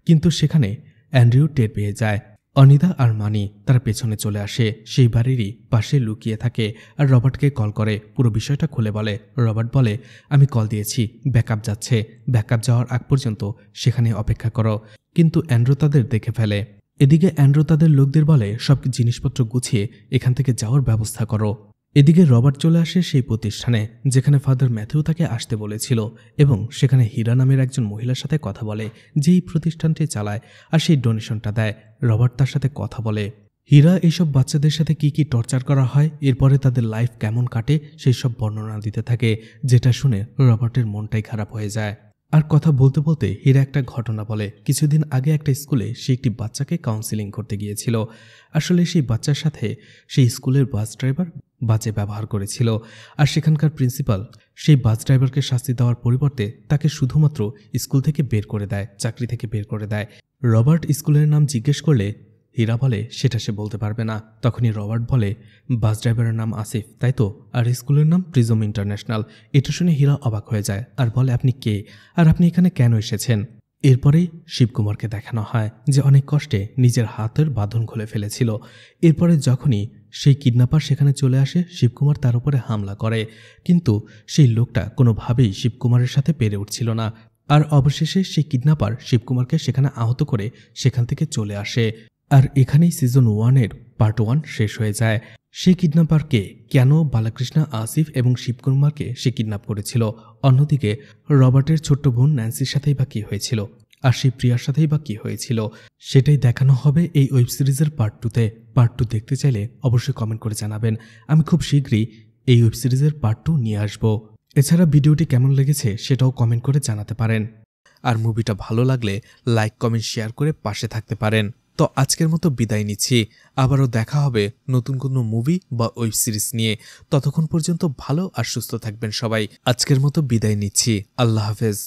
কিন্তু সেখানে অ্যান্ড্রিউ টের পেয়ে যায়। অনিতা আর মানি তার পেছনে চলে আসে, সেই বাড়িরই পাশে লুকিয়ে থাকে আর রবার্টকে কল করে পুরো বিষয়টা খুলে বলে। রবার্ট বলে, আমি কল দিয়েছি, ব্যাকআপ যাচ্ছে, ব্যাকআপ যাওয়ার আগ পর্যন্ত সেখানে অপেক্ষা করো। কিন্তু অ্যান্ড্রু তাদের দেখে ফেলে। এদিকে অ্যান্ড্রু তাদের লোকদের বলে, সব জিনিসপত্র গুছিয়ে এখান থেকে যাওয়ার ব্যবস্থা করো। এদিকে রবার্ট চলে আসে সেই প্রতিষ্ঠানে যেখানে ফাদার ম্যাথিউ তাকে আসতে বলেছিল এবং সেখানে হীরা নামের একজন মহিলার সাথে কথা বলে, যে এই প্রতিষ্ঠানটি চালায় আর সেই ডোনেশনটা দেয়। রবার্ট তার সাথে কথা বলে। হীরা এইসব বাচ্চাদের সাথে কি টর্চার করা হয়, এরপরে তাদের লাইফ কেমন কাটে সেই সব বর্ণনা দিতে থাকে, যেটা শুনে রবার্টের মনটাই খারাপ হয়ে যায়। আর কথা বলতে বলতে হীরা একটা ঘটনা বলে। কিছুদিন আগে একটা স্কুলে সে একটি বাচ্চাকে কাউন্সিলিং করতে গিয়েছিল। আসলে সেই বাচ্চার সাথে সেই স্কুলের বাস ড্রাইভার বাজে ব্যবহার করেছিল, আর সেখানকার প্রিন্সিপাল সেই বাস ড্রাইভারকে শাস্তি দেওয়ার পরিবর্তে তাকে শুধুমাত্র স্কুল থেকে বের করে দেয়, চাকরি থেকে বের করে দেয়। রবার্ট স্কুলের নাম জিজ্ঞেস করলে হীরা বলে সেটা সে বলতে পারবে না। তখনই রবার্ট বলে, বাস ড্রাইভারের নাম আসিফ, তাই তো? আর স্কুলের নাম প্রিজম ইন্টারন্যাশনাল। এটা শুনে হীরা অবাক হয়ে যায় আর বলে, আপনি কে আর আপনি এখানে কেন এসেছেন? এরপরেই শিবকুমারকে দেখানো হয় যে অনেক কষ্টে নিজের হাতের বাঁধন খুলে ফেলেছিল। এরপরে যখনই সেই কিডন্যাপার সেখানে চলে আসে, শিবকুমার তার উপরে হামলা করে, কিন্তু সেই লোকটা কোনোভাবেই শিবকুমারের সাথে পেরে উঠছিল না। আর অবশেষে সেই কিডন্যাপার শিবকুমারকে সেখানে আহত করে সেখান থেকে চলে আসে। আর এখানেই সিজন 1-এর পার্ট 1 শেষ হয়ে যায়। সেই কিডন্যাপারকে কেন বালাকৃষ্ণা, আসিফ এবং শিবকুমারকে সে কিডন্যাপ করেছিল? অন্যদিকে রবার্টের ছোট্ট বোন ন্যান্সির সাথেই বা কী হয়েছিল, আর সেই প্রিয়ার সাথেই বা কী হয়েছিল, সেটাই দেখানো হবে এই ওয়েব সিরিজের পার্ট 2-তে। পার্ট 2 দেখতে চাইলে অবশ্যই কমেন্ট করে জানাবেন। আমি খুব শীঘ্রই এই ওয়েব সিরিজের পার্ট 2 নিয়ে আসব। এছাড়া ভিডিওটি কেমন লেগেছে সেটাও কমেন্ট করে জানাতে পারেন। আর মুভিটা ভালো লাগলে লাইক, কমেন্ট, শেয়ার করে পাশে থাকতে পারেন। তো আজকের মতো বিদায় নিচ্ছি। আবারও দেখা হবে নতুন কোনো মুভি বা ওয়েব সিরিজ নিয়ে। ততক্ষণ পর্যন্ত ভালো আর সুস্থ থাকবেন সবাই। আজকের মতো বিদায় নিচ্ছি। আল্লাহ হাফেজ।